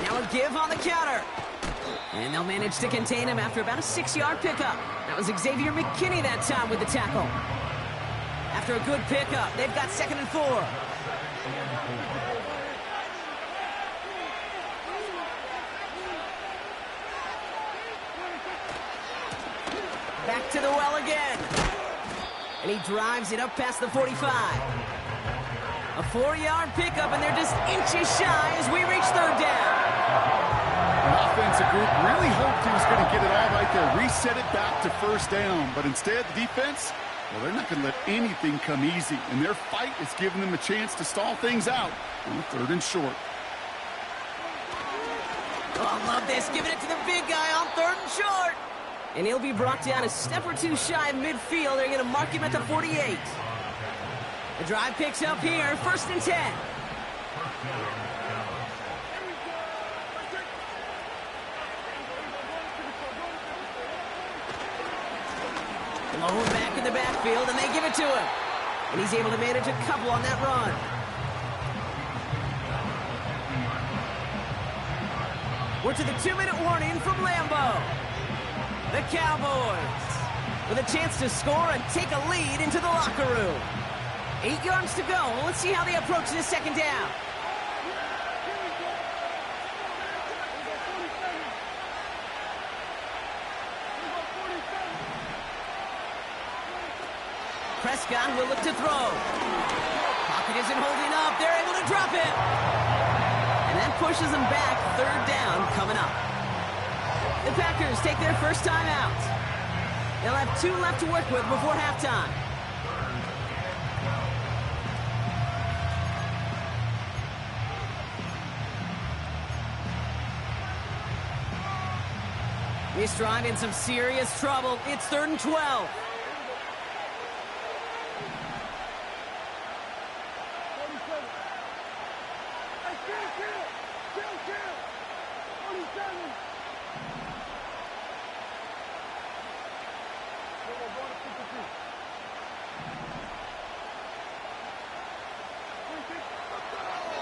Now a give on the counter. And they'll manage to contain him after about a 6-yard pickup. That was Xavier McKinney that time with the tackle. After a good pickup, they've got 2nd and 4. Back to the well again. And he drives it up past the 45. A 4-yard pickup, and they're just inches shy as we reach 3rd down. The offensive group really hoped he was going to get it all right there, reset it back to 1st down. But instead, the defense, well, they're not going to let anything come easy. And their fight is giving them a chance to stall things out on 3rd and short. Oh, I love this. Giving it to the big guy on 3rd and short. And he'll be brought down a step or two shy of midfield. They're going to mark him at the 48. The drive picks up here, 1st and 10. Low back in the backfield, and they give it to him. And he's able to manage a couple on that run. We're to the 2-minute warning from Lambeau. The Cowboys with a chance to score and take a lead into the locker room. 8 yards to go. Let's see how they approach this 2nd down. Prescott will look to throw. Pocket isn't holding up. They're able to drop it. And that pushes them back. 3rd down coming up. The Packers take their first time out. They'll have 2 left to work with before halftime. This drive in some serious trouble. It's 3rd and 12.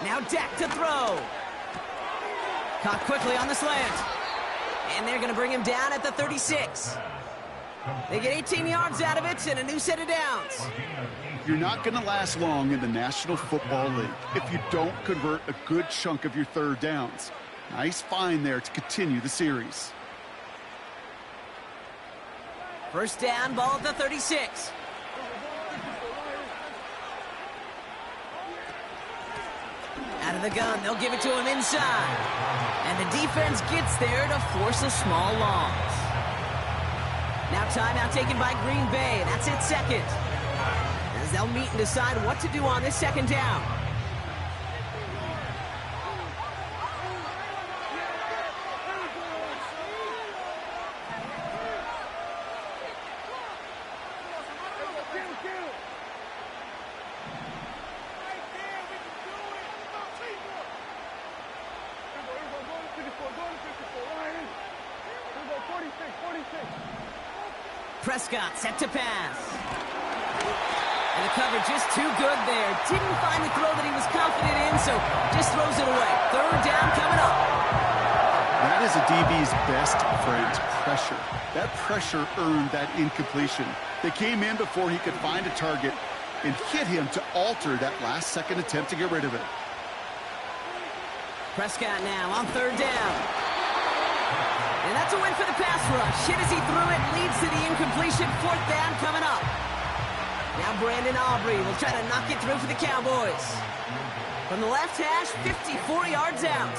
Now Dak to throw. Caught quickly on the slant. And they're going to bring him down at the 36. They get 18 yards out of it and a new set of downs. You're not going to last long in the National Football League if you don't convert a good chunk of your 3rd downs. Nice find there to continue the series. First down, ball at the 36. Out of the gun, they'll give it to him inside. And the defense gets there to force a small loss. Now timeout taken by Green Bay. That's it, 2nd. As they'll meet and decide what to do on this 2nd down. Prescott set to pass. And the coverage is too good there. Didn't find the throw that he was confident in, so just throws it away. 3rd down coming up. That is a DB's best friend, pressure. That pressure earned that incompletion. They came in before he could find a target and hit him to alter that last-second attempt to get rid of it. Prescott now on 3rd down. And that's a win for the pass rush. Hit as he threw it, leads to the incompletion. 4th down coming up. Now Brandon Aubrey will try to knock it through for the Cowboys. From the left hash, 54 yards out.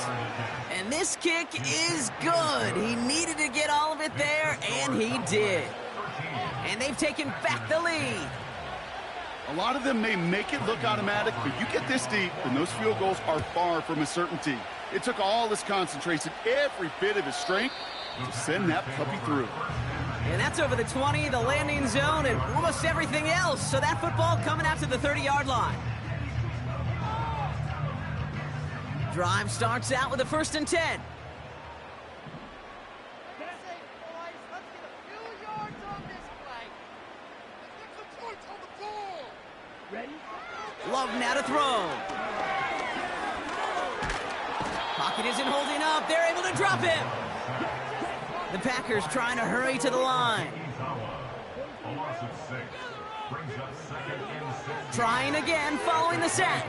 And this kick is good. He needed to get all of it there, and he did. And they've taken back the lead. A lot of them may make it look automatic, but you get this deep, and those field goals are far from a certainty. It took all his concentration, every bit of his strength, to send that puppy through. And that's over the 20, the landing zone, and almost everything else. So that football coming out to the 30-yard line. Drive starts out with a 1st and 10. Love now to throw. Pocket isn't holding up. They're able to drop him. The Packers trying to hurry to the line. Trying again following the sack.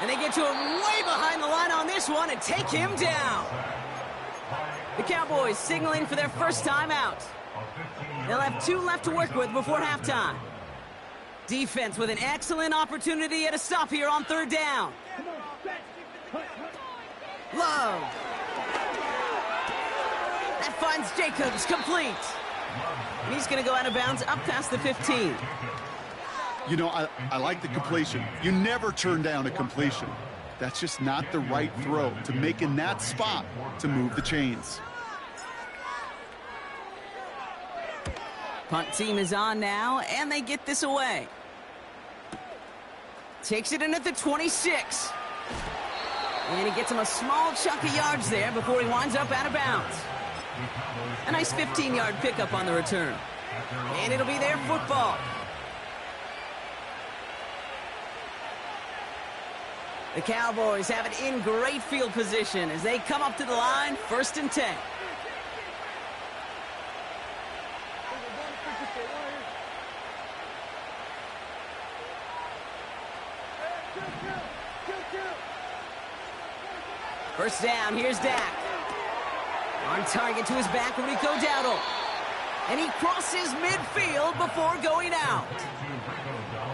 And they get to him way behind the line on this one and take him down. The Cowboys signaling for their first time out. They'll have 2 left to work with before halftime. Defense with an excellent opportunity at a stop here on 3rd down. Love. That finds Jacobs complete. And he's going to go out of bounds up past the 15. You know, I like the completion. You never turn down a completion. That's just not the right throw to make in that spot to move the chains. Punt team is on now, and they get this away. Takes it in at the 26. And he gets him a small chunk of yards there before he winds up out of bounds. A nice 15-yard pickup on the return. And it'll be their football. The Cowboys have it in great field position as they come up to the line, 1st and 10. First down, here's Dak. On target to his back, Rico Dowdle. And he crosses midfield before going out.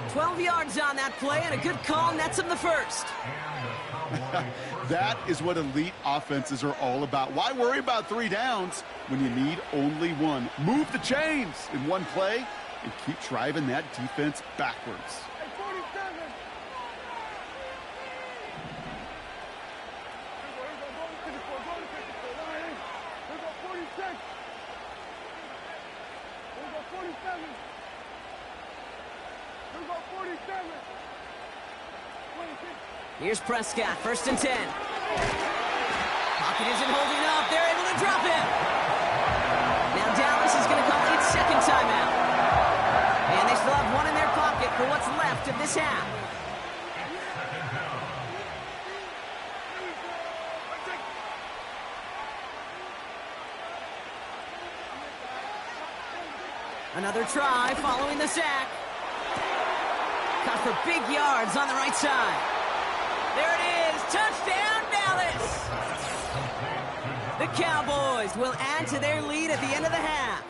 12 yards on that play, and a good call nets him the first. That is what elite offenses are all about. Why worry about 3 downs when you need only 1? Move the chains in one play and keep driving that defense backwards. Here's Prescott, 1st and 10. Pocket isn't holding up. They're able to drop him. Now Dallas is going to call its 2nd timeout. And they still have 1 in their pocket for what's left of this half. Another try following the sack. Caught for big yards on the right side. There it is. Touchdown, Dallas. The Cowboys will add to their lead at the end of the half.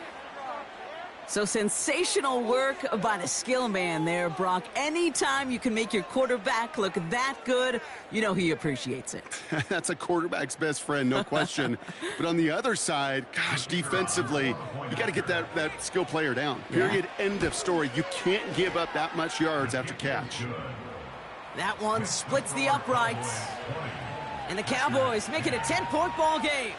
So sensational work by the skill man there, Brock. Anytime you can make your quarterback look that good, you know he appreciates it. That's a quarterback's best friend, no question. But on the other side, gosh, defensively, you got to get that skill player down. Period, end of story. You can't give up that much yards after catch. That one splits the uprights. And the Cowboys make it a 10-point ball game.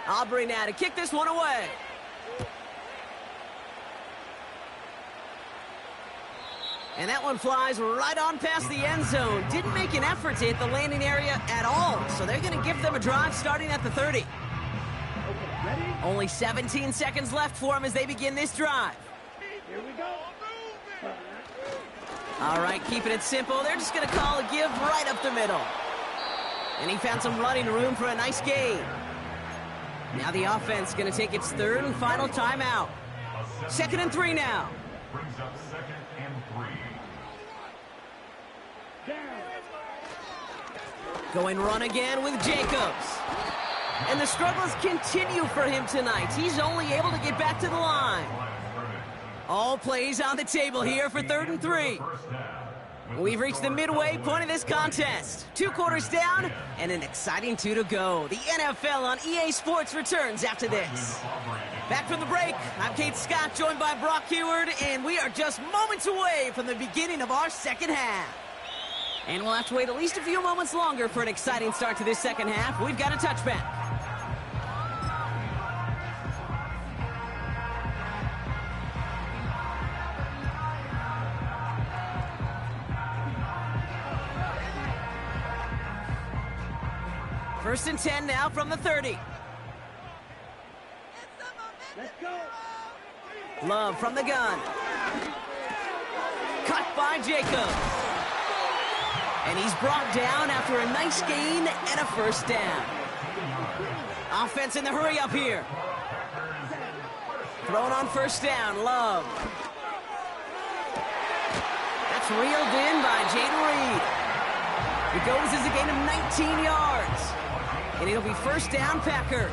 Aubrey now to kick this one away. And that one flies right on past the end zone. Didn't make an effort to hit the landing area at all. So they're going to give them a drive starting at the 30. Only 17 seconds left for them as they begin this drive. Here we go. All right, keeping it simple. They're just going to call a give right up the middle. And he found some running room for a nice gain. Now the offense going to take its 3rd and final timeout. 2nd and 3 now. Brings up 2nd and 3. Going run again with Jacobs. And the struggles continue for him tonight. He's only able to get back to the line. All plays on the table here for 3rd and 3. We've reached the midway point of this contest. 2 quarters down and an exciting 2 to go. The NFL on EA Sports returns after this. Back from the break, I'm Kate Scott, joined by Brock Heward, and we are just moments away from the beginning of our second half. And we'll have to wait at least a few moments longer for an exciting start to this second half. We've got a touchback. First and 10 now from the 30. Let's go. Love from the gun. Cut by Jacob. And he's brought down after a nice gain and a first down. Offense in the hurry up here. Thrown on first down, Love. That's reeled in by Jaden Reed. It goes as a gain of 19 yards. And it'll be first down, Packers.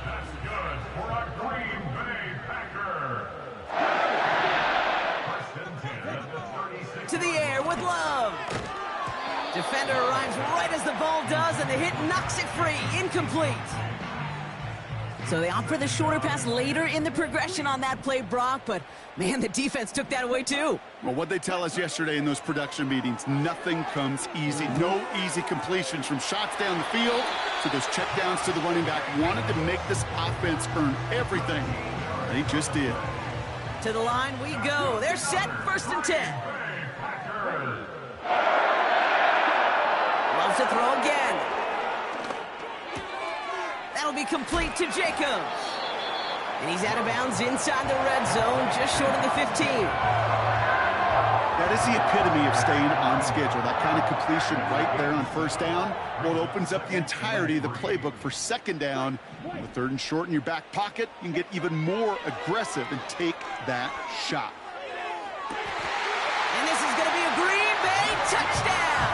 That's good for a Green Bay Packer. First and 10 at the 36. To the air with Love. Defender arrives right as the ball does, and the hit knocks it free. Incomplete. So they opt for the shorter pass later in the progression on that play, Brock, but man, the defense took that away too. Well, what they tell us yesterday in those production meetings, nothing comes easy. No easy completions from shots down the field to those checkdowns to the running back. Wanted to make this offense earn everything. They just did. To the line we go. They're set, first and 10. Loves to throw again. That'll be complete to Jacobs. And he's out of bounds inside the red zone, just short of the 15. That is the epitome of staying on schedule. That kind of completion right there on first down. Well, it opens up the entirety of the playbook for second down. With third and short in your back pocket, you can get even more aggressive and take that shot. And this is going to be a Green Bay touchdown.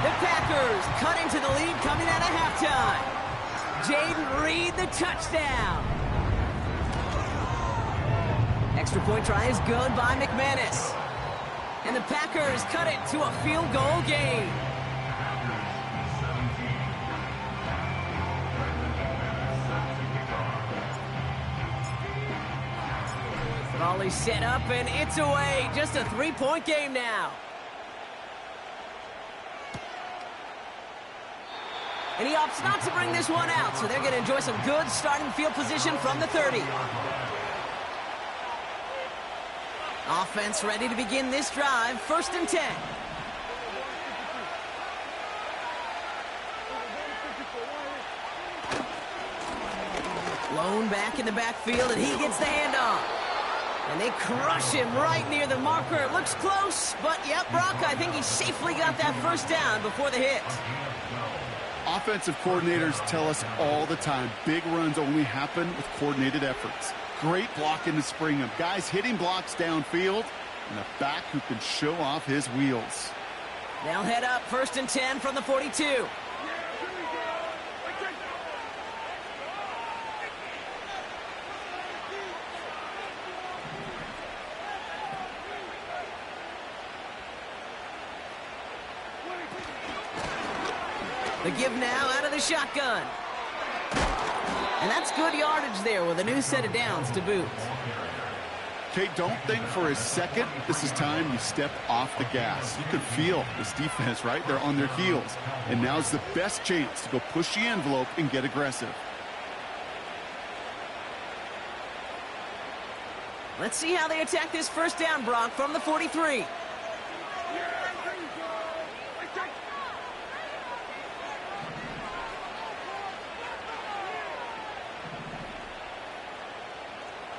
The Packers cut into the lead coming out of halftime. Jaden Reed, the touchdown. Extra point try is good by McManus. And the Packers cut it to a field goal game. Volley set up and it's away. Just a 3-point game now. And he opts not to bring this one out, so they're going to enjoy some good starting field position from the 30. Offense ready to begin this drive, first and 10. Blown back in the backfield, and he gets the handoff. And they crush him right near the marker. It looks close, but yep, Brock, I think he safely got that first down before the hit. Offensive coordinators tell us all the time, big runs only happen with coordinated efforts. Great blocking to spring them. Guys hitting blocks downfield, and a back who can show off his wheels. They'll head up first and 10 from the 42. The give now out of the shotgun. And that's good yardage there with a new set of downs to boot. Kate, don't think for a second this is time you step off the gas. You can feel this defense, right? They're on their heels. And now's the best chance to go push the envelope and get aggressive. Let's see how they attack this first down, Brock, from the 43.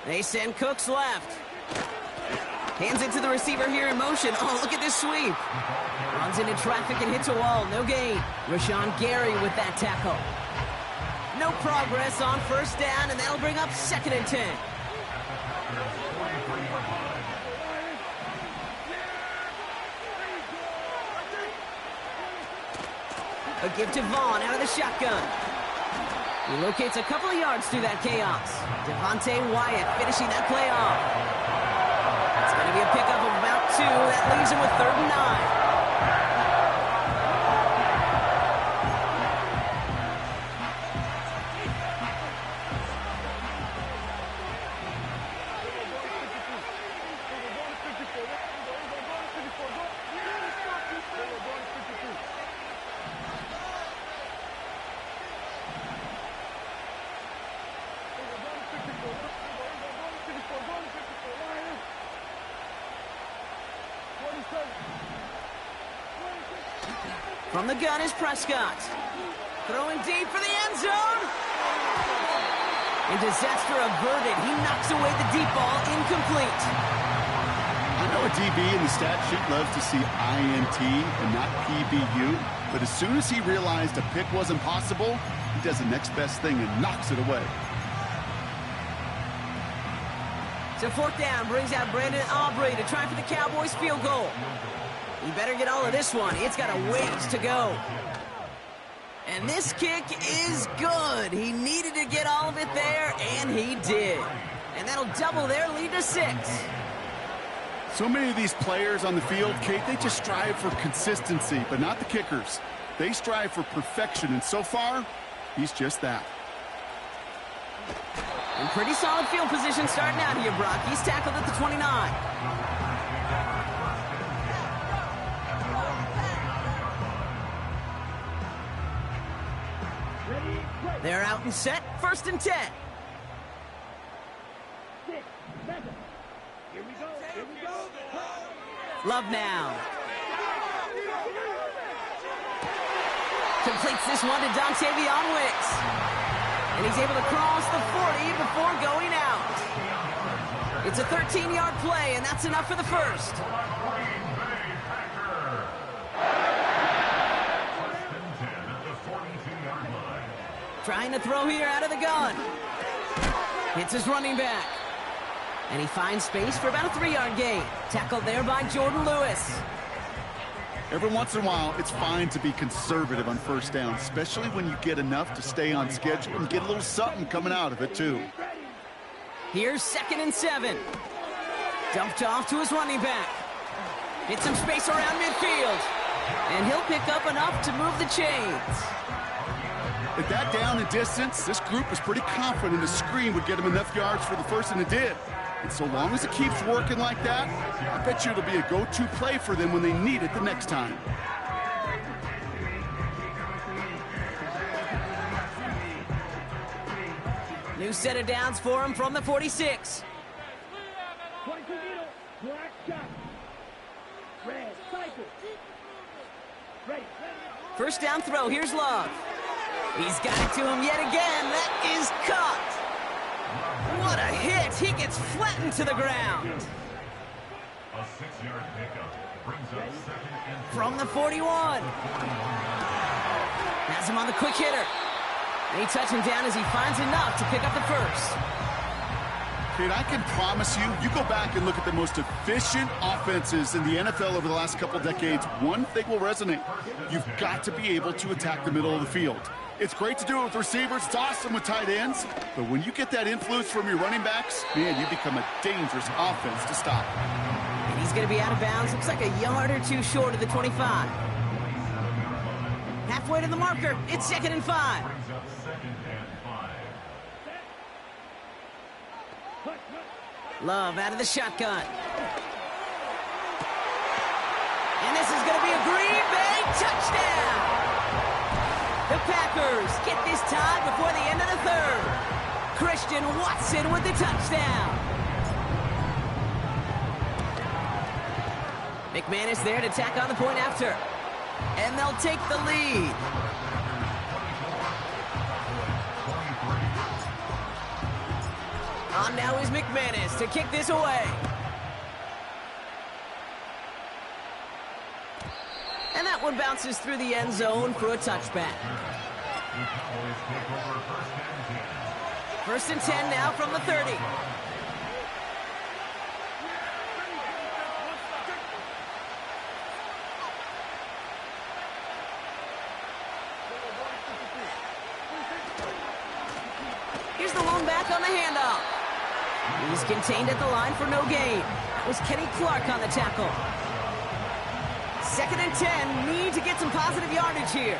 They send Cooks left. Hands it to the receiver here in motion. Oh, look at this sweep. Runs into traffic and hits a wall. No gain. Rashawn Gary with that tackle. No progress on first down, and that'll bring up second and 10. A give to Vaughn out of the shotgun. He locates a couple of yards through that chaos. Devontae Wyatt finishing that play off. It's going to be a pickup of about 2. That leaves him with 3rd and 9. From the gun is Prescott. Throwing deep for the end zone. And disaster averted. He knocks away the deep ball, incomplete. I know a DB in the stat sheet loves to see INT and not PBU, but as soon as he realized a pick wasn't possible, he does the next best thing and knocks it away. So 4th down brings out Brandon Aubrey to try for the Cowboys field goal. He better get all of this one. It's got a ways to go. And this kick is good. He needed to get all of it there, and he did. And that'll double their lead to 6. So many of these players on the field, Kate, they just strive for consistency, but not the kickers. They strive for perfection, and so far, he's just that. And pretty solid field position starting out here, Brock. He's tackled at the 29. They're out and set. 1st and 10. Love now. Completes this one to Dontavion Wicks. And he's able to cross the 40 before going out. It's a 13-yard play, and that's enough for the 1st. Trying to throw here out of the gun. Hits his running back. And he finds space for about a 3-yard gain. Tackled there by Jordan Lewis. Every once in a while, it's fine to be conservative on 1st down, especially when you get enough to stay on schedule and get a little something coming out of it, too. Here's 2nd and 7. Dumped off to his running back. Hits some space around midfield. And he'll pick up enough to move the chains. At that down and distance, this group was pretty confident a screen would get him enough yards for the 1st, and it did. And so long as it keeps working like that, I bet you it'll be a go-to play for them when they need it the next time. New set of downs for him from the 46. First down throw, here's Love. He's got it to him yet again. That is caught. What a hit. He gets flattened to the ground. A 6-yard pickup brings up 2nd and 4. From the 41. Has him on the quick hitter. And he touches him down as he finds enough to pick up the 1st. Kate, I can promise you, you go back and look at the most efficient offenses in the NFL over the last couple decades, one thing will resonate. You've got to be able to attack the middle of the field. It's great to do it with receivers. It's awesome with tight ends. But when you get that influence from your running backs, man, you become a dangerous offense to stop. And he's going to be out of bounds. Looks like a yard or two short of the 25. Halfway to the marker. It's 2nd and 5. Brings up 2nd and 5. Love out of the shotgun. And this is going to be a Green Bay touchdown. The Packers get this time before the end of the 3rd. Christian Watson with the touchdown. McManus there to tack on the point after. And they'll take the lead. On now is McManus to kick this away. And that one bounces through the end zone for a touchback. 1st and 10 now from the 30. Here's the lone back on the handoff. He's contained at the line for no gain. was Kenny Clark on the tackle. 2nd and 10. Need to get some positive yardage here.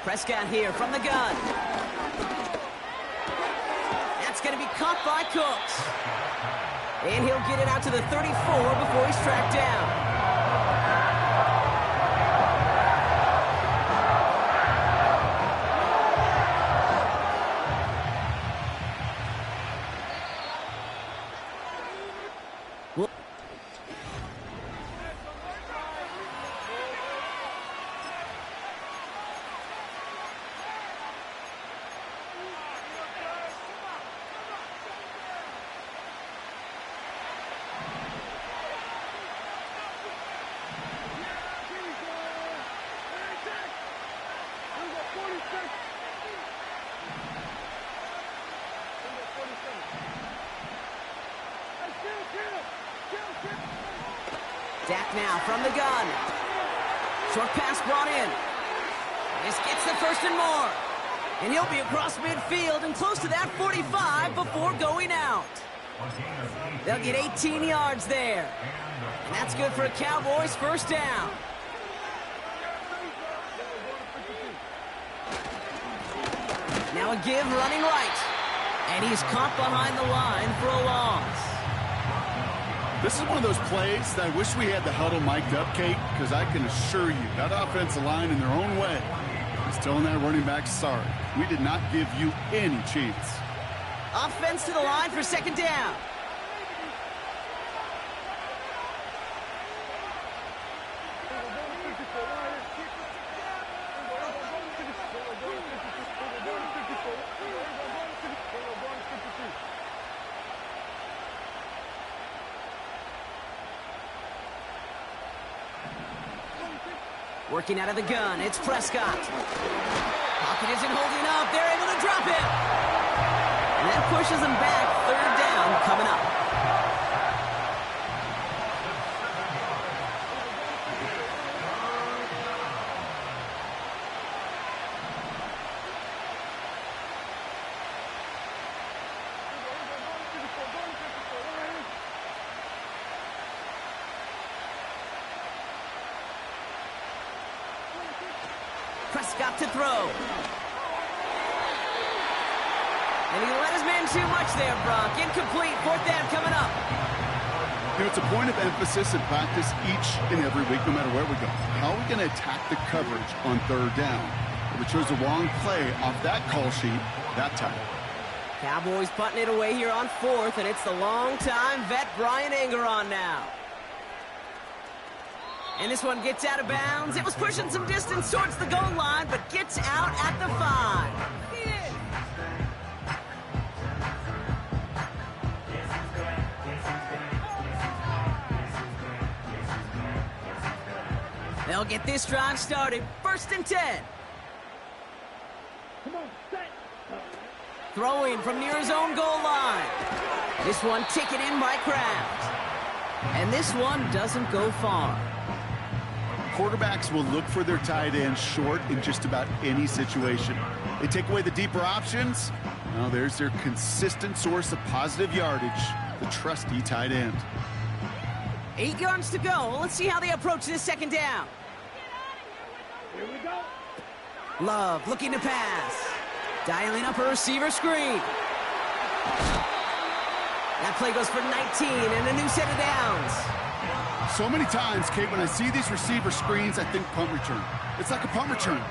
Prescott here from the gun. That's going to be caught by Cooks. And he'll get it out to the 34 before he's tracked down. Dak now from the gun. Short pass brought in. This gets the 1st and more. And he'll be across midfield and close to that 45 before going out. They'll get 18 yards there. And that's good for a Cowboys 1st down. Now a give running right. And he's caught behind the line for a loss. This is one of those plays that I wish we had the huddle mic'd up, Kate, because I can assure you that offensive line in their own way is telling that running back, sorry, we did not give you any chance. Offense to the line for 2nd down. Working out of the gun, it's Prescott. Pocket isn't holding up. They're able to drop it. And that pushes them back. 3rd down coming up. Prescott to throw. And he let his man too much there, Brock. Incomplete. 4th down coming up. You know, it's a point of emphasis in practice each and every week, no matter where we go. How are we going to attack the coverage on 3rd down? If we chose the wrong play off that call sheet that time. Cowboys putting it away here on 4th, and it's the long-time vet Brian Engeron now. And this one gets out of bounds. It was pushing some distance towards the goal line, but gets out at the 5. They'll get this drive started. 1st and 10. Throwing from near his own goal line. This one taken in by Kraft. And this one doesn't go far. Quarterbacks will look for their tight end short in just about any situation. They take away the deeper options. Well, there's their consistent source of positive yardage, the trusty tight end. 8 yards to go. Let's see how they approach this 2nd down. Here we go. Love looking to pass. Dialing up a receiver screen. That play goes for 19 and a new set of downs. So many times, Kate, when I see these receiver screens, I think punt return. It's like a punt return.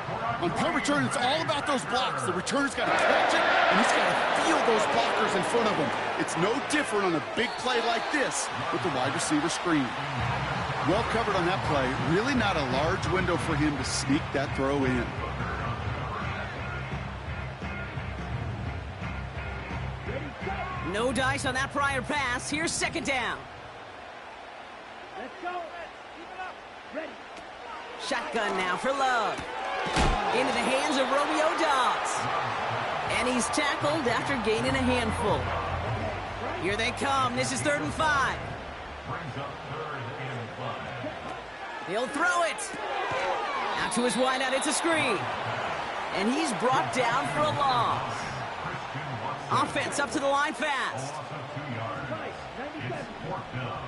On punt return, it's all about those blocks. The returner's got to catch it, and he's got to feel those blockers in front of him. It's no different on a big play like this with the wide receiver screen. Well covered on that play. Really not a large window for him to sneak that throw in. No dice on that prior pass. Here's 2nd down. Let's go. Keep it up. Ready. Shotgun now for Love. Into the hands of Romeo Dobbs. And he's tackled after gaining a handful. Here they come. This is 3rd and 5. Brings up 3rd and 5. He'll throw it. Out to his wideout. It's a screen. And he's brought down for a loss. Offense up to the line fast. Loss of 2 yards. It's 4th down.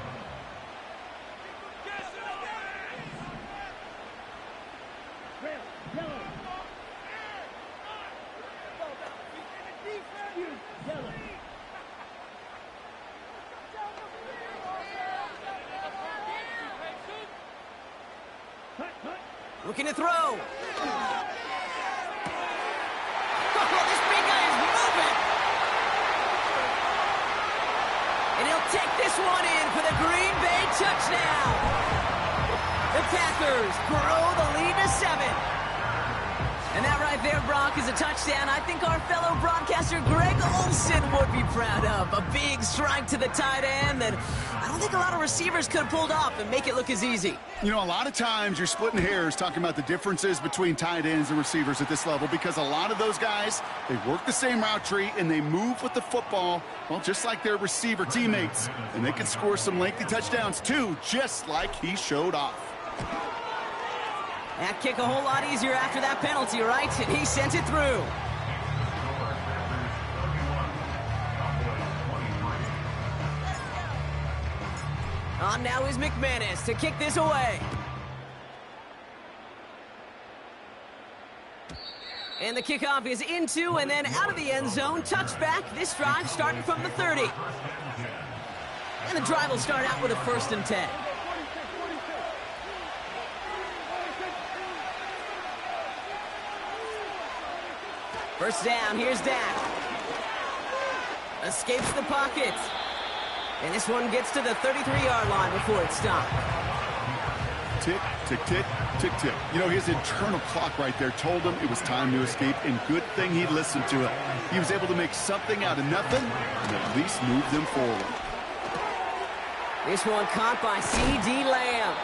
Looking to throw. Oh, this big guy is moving. And he'll take this one in for the Green Bay touchdown. The Packers grow the lead to 7. And that right there, Brock, is a touchdown I think our fellow broadcaster Greg Olson would be proud of. A big strike to the tight end that I don't think a lot of receivers could have pulled off and make it look as easy. You know, a lot of times you're splitting hairs talking about the differences between tight ends and receivers at this level because a lot of those guys, they work the same route tree and they move with the football, well, just like their receiver teammates. And they can score some lengthy touchdowns too, just like he showed off. That kick a whole lot easier after that penalty, right? And he sent it through. On now is McManus to kick this away. And the kickoff is into and then out of the end zone. Touchback. This drive starting from the 30. And the drive will start out with a 1st and 10. First down, here's Dak. Escapes the pocket. And this one gets to the 33-yard line before it's stopped. Tick, tick, tick, tick, tick. You know, his internal clock right there told him it was time to escape, and good thing he listened to it. He was able to make something out of nothing and at least move them forward. This one caught by C.D. Lamb.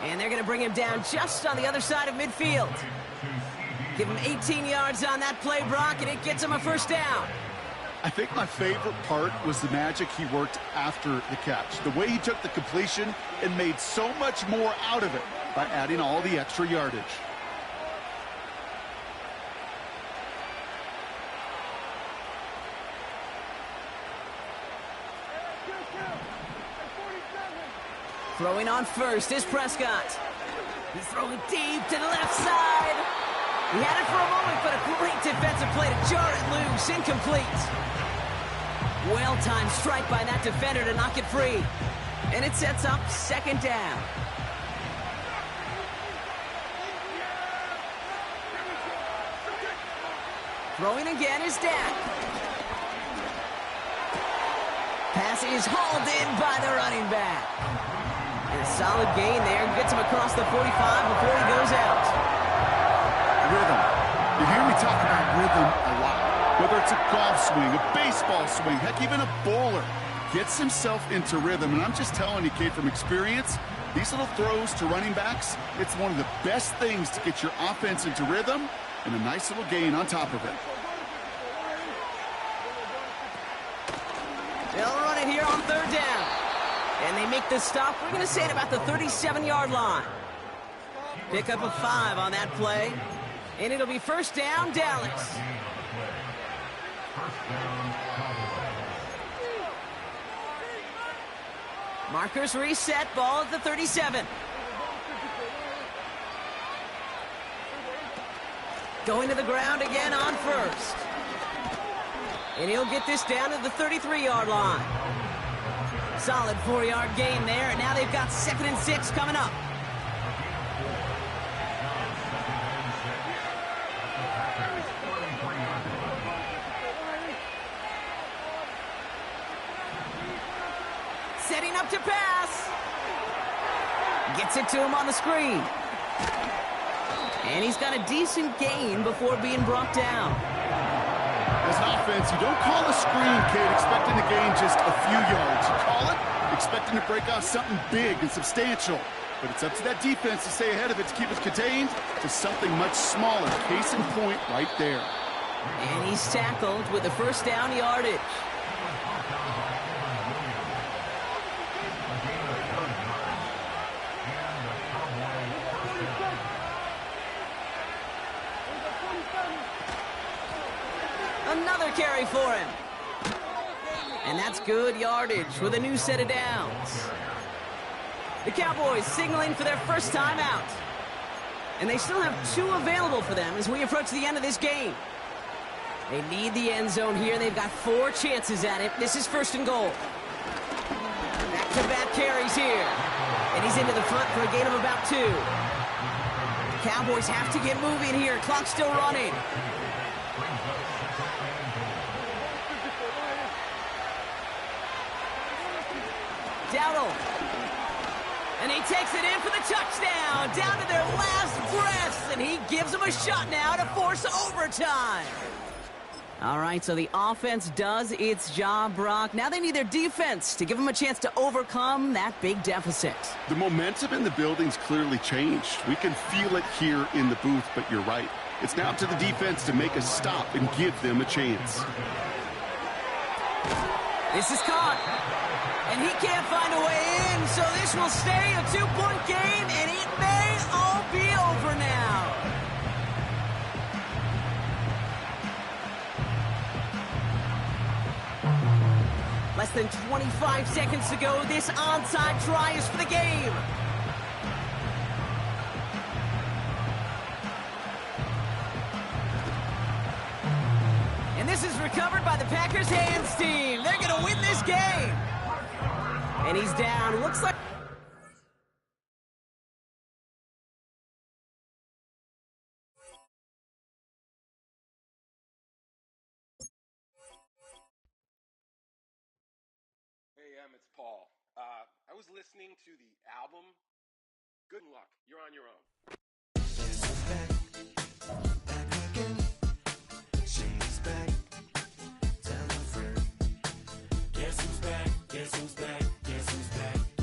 And they're going to bring him down just on the other side of midfield. Give him 18 yards on that play, Brock, and it gets him a 1st down. I think my favorite part was the magic he worked after the catch. The way he took the completion and made so much more out of it by adding all the extra yardage. Throwing on first is Prescott. He's throwing deep to the left side. He had it for a moment, but a great defensive play to jar it loose. Incomplete. Well-timed strike by that defender to knock it free. And it sets up 2nd down. Throwing again is Dak. Pass is hauled in by the running back. And a solid gain there. Gets him across the 45 before he goes out. Rhythm. You hear me talk about rhythm a lot. Whether it's a golf swing, a baseball swing, heck, even a bowler gets himself into rhythm. And I'm just telling you, kid, from experience, these little throws to running backs, it's one of the best things to get your offense into rhythm and a nice little gain on top of it. They'll run it here on 3rd down. And they make the stop, we're going to say at about the 37-yard line. Pick up a 5 on that play. And it'll be 1st down, Dallas. Markers reset, ball at the 37. Going to the ground again on 1st. And he'll get this down to the 33-yard line. Solid 4-yard gain there, and now they've got 2nd and 6 coming up. Setting up to pass. Gets it to him on the screen. And he's got a decent gain before being brought down. As an offense, you don't call a screen, kid, expecting to gain just a few yards. You call it expecting to break off something big and substantial. But it's up to that defense to stay ahead of it to keep it contained to something much smaller. Case in point right there. And he's tackled with the 1st down yardage. Another carry for him. And that's good yardage with a new set of downs. The Cowboys signaling for their first time out. And they still have 2 available for them as we approach the end of this game. They need the end zone here. They've got 4 chances at it. This is 1st and goal. Back-to-back carries here. And he's into the front for a gain of about 2. The Cowboys have to get moving here. Clock's still running. Dowdle. And he takes it in for the touchdown. Down to their last breaths. And he gives them a shot now to force overtime. All right, so the offense does its job, Brock. Now they need their defense to give them a chance to overcome that big deficit. The momentum in the building's clearly changed. We can feel it here in the booth, but you're right. It's now up to the defense to make a stop and give them a chance. This is caught. And he can't find a way in, so this will stay a 2-point game, and it may all be over now. Less than 25 seconds to go. This onside try is for the game. And this is recovered by the Packers hands team. They're going to win this game. And he's down. Looks like... Hey, it's Paul. I was listening to the album. Good luck. You're on your own.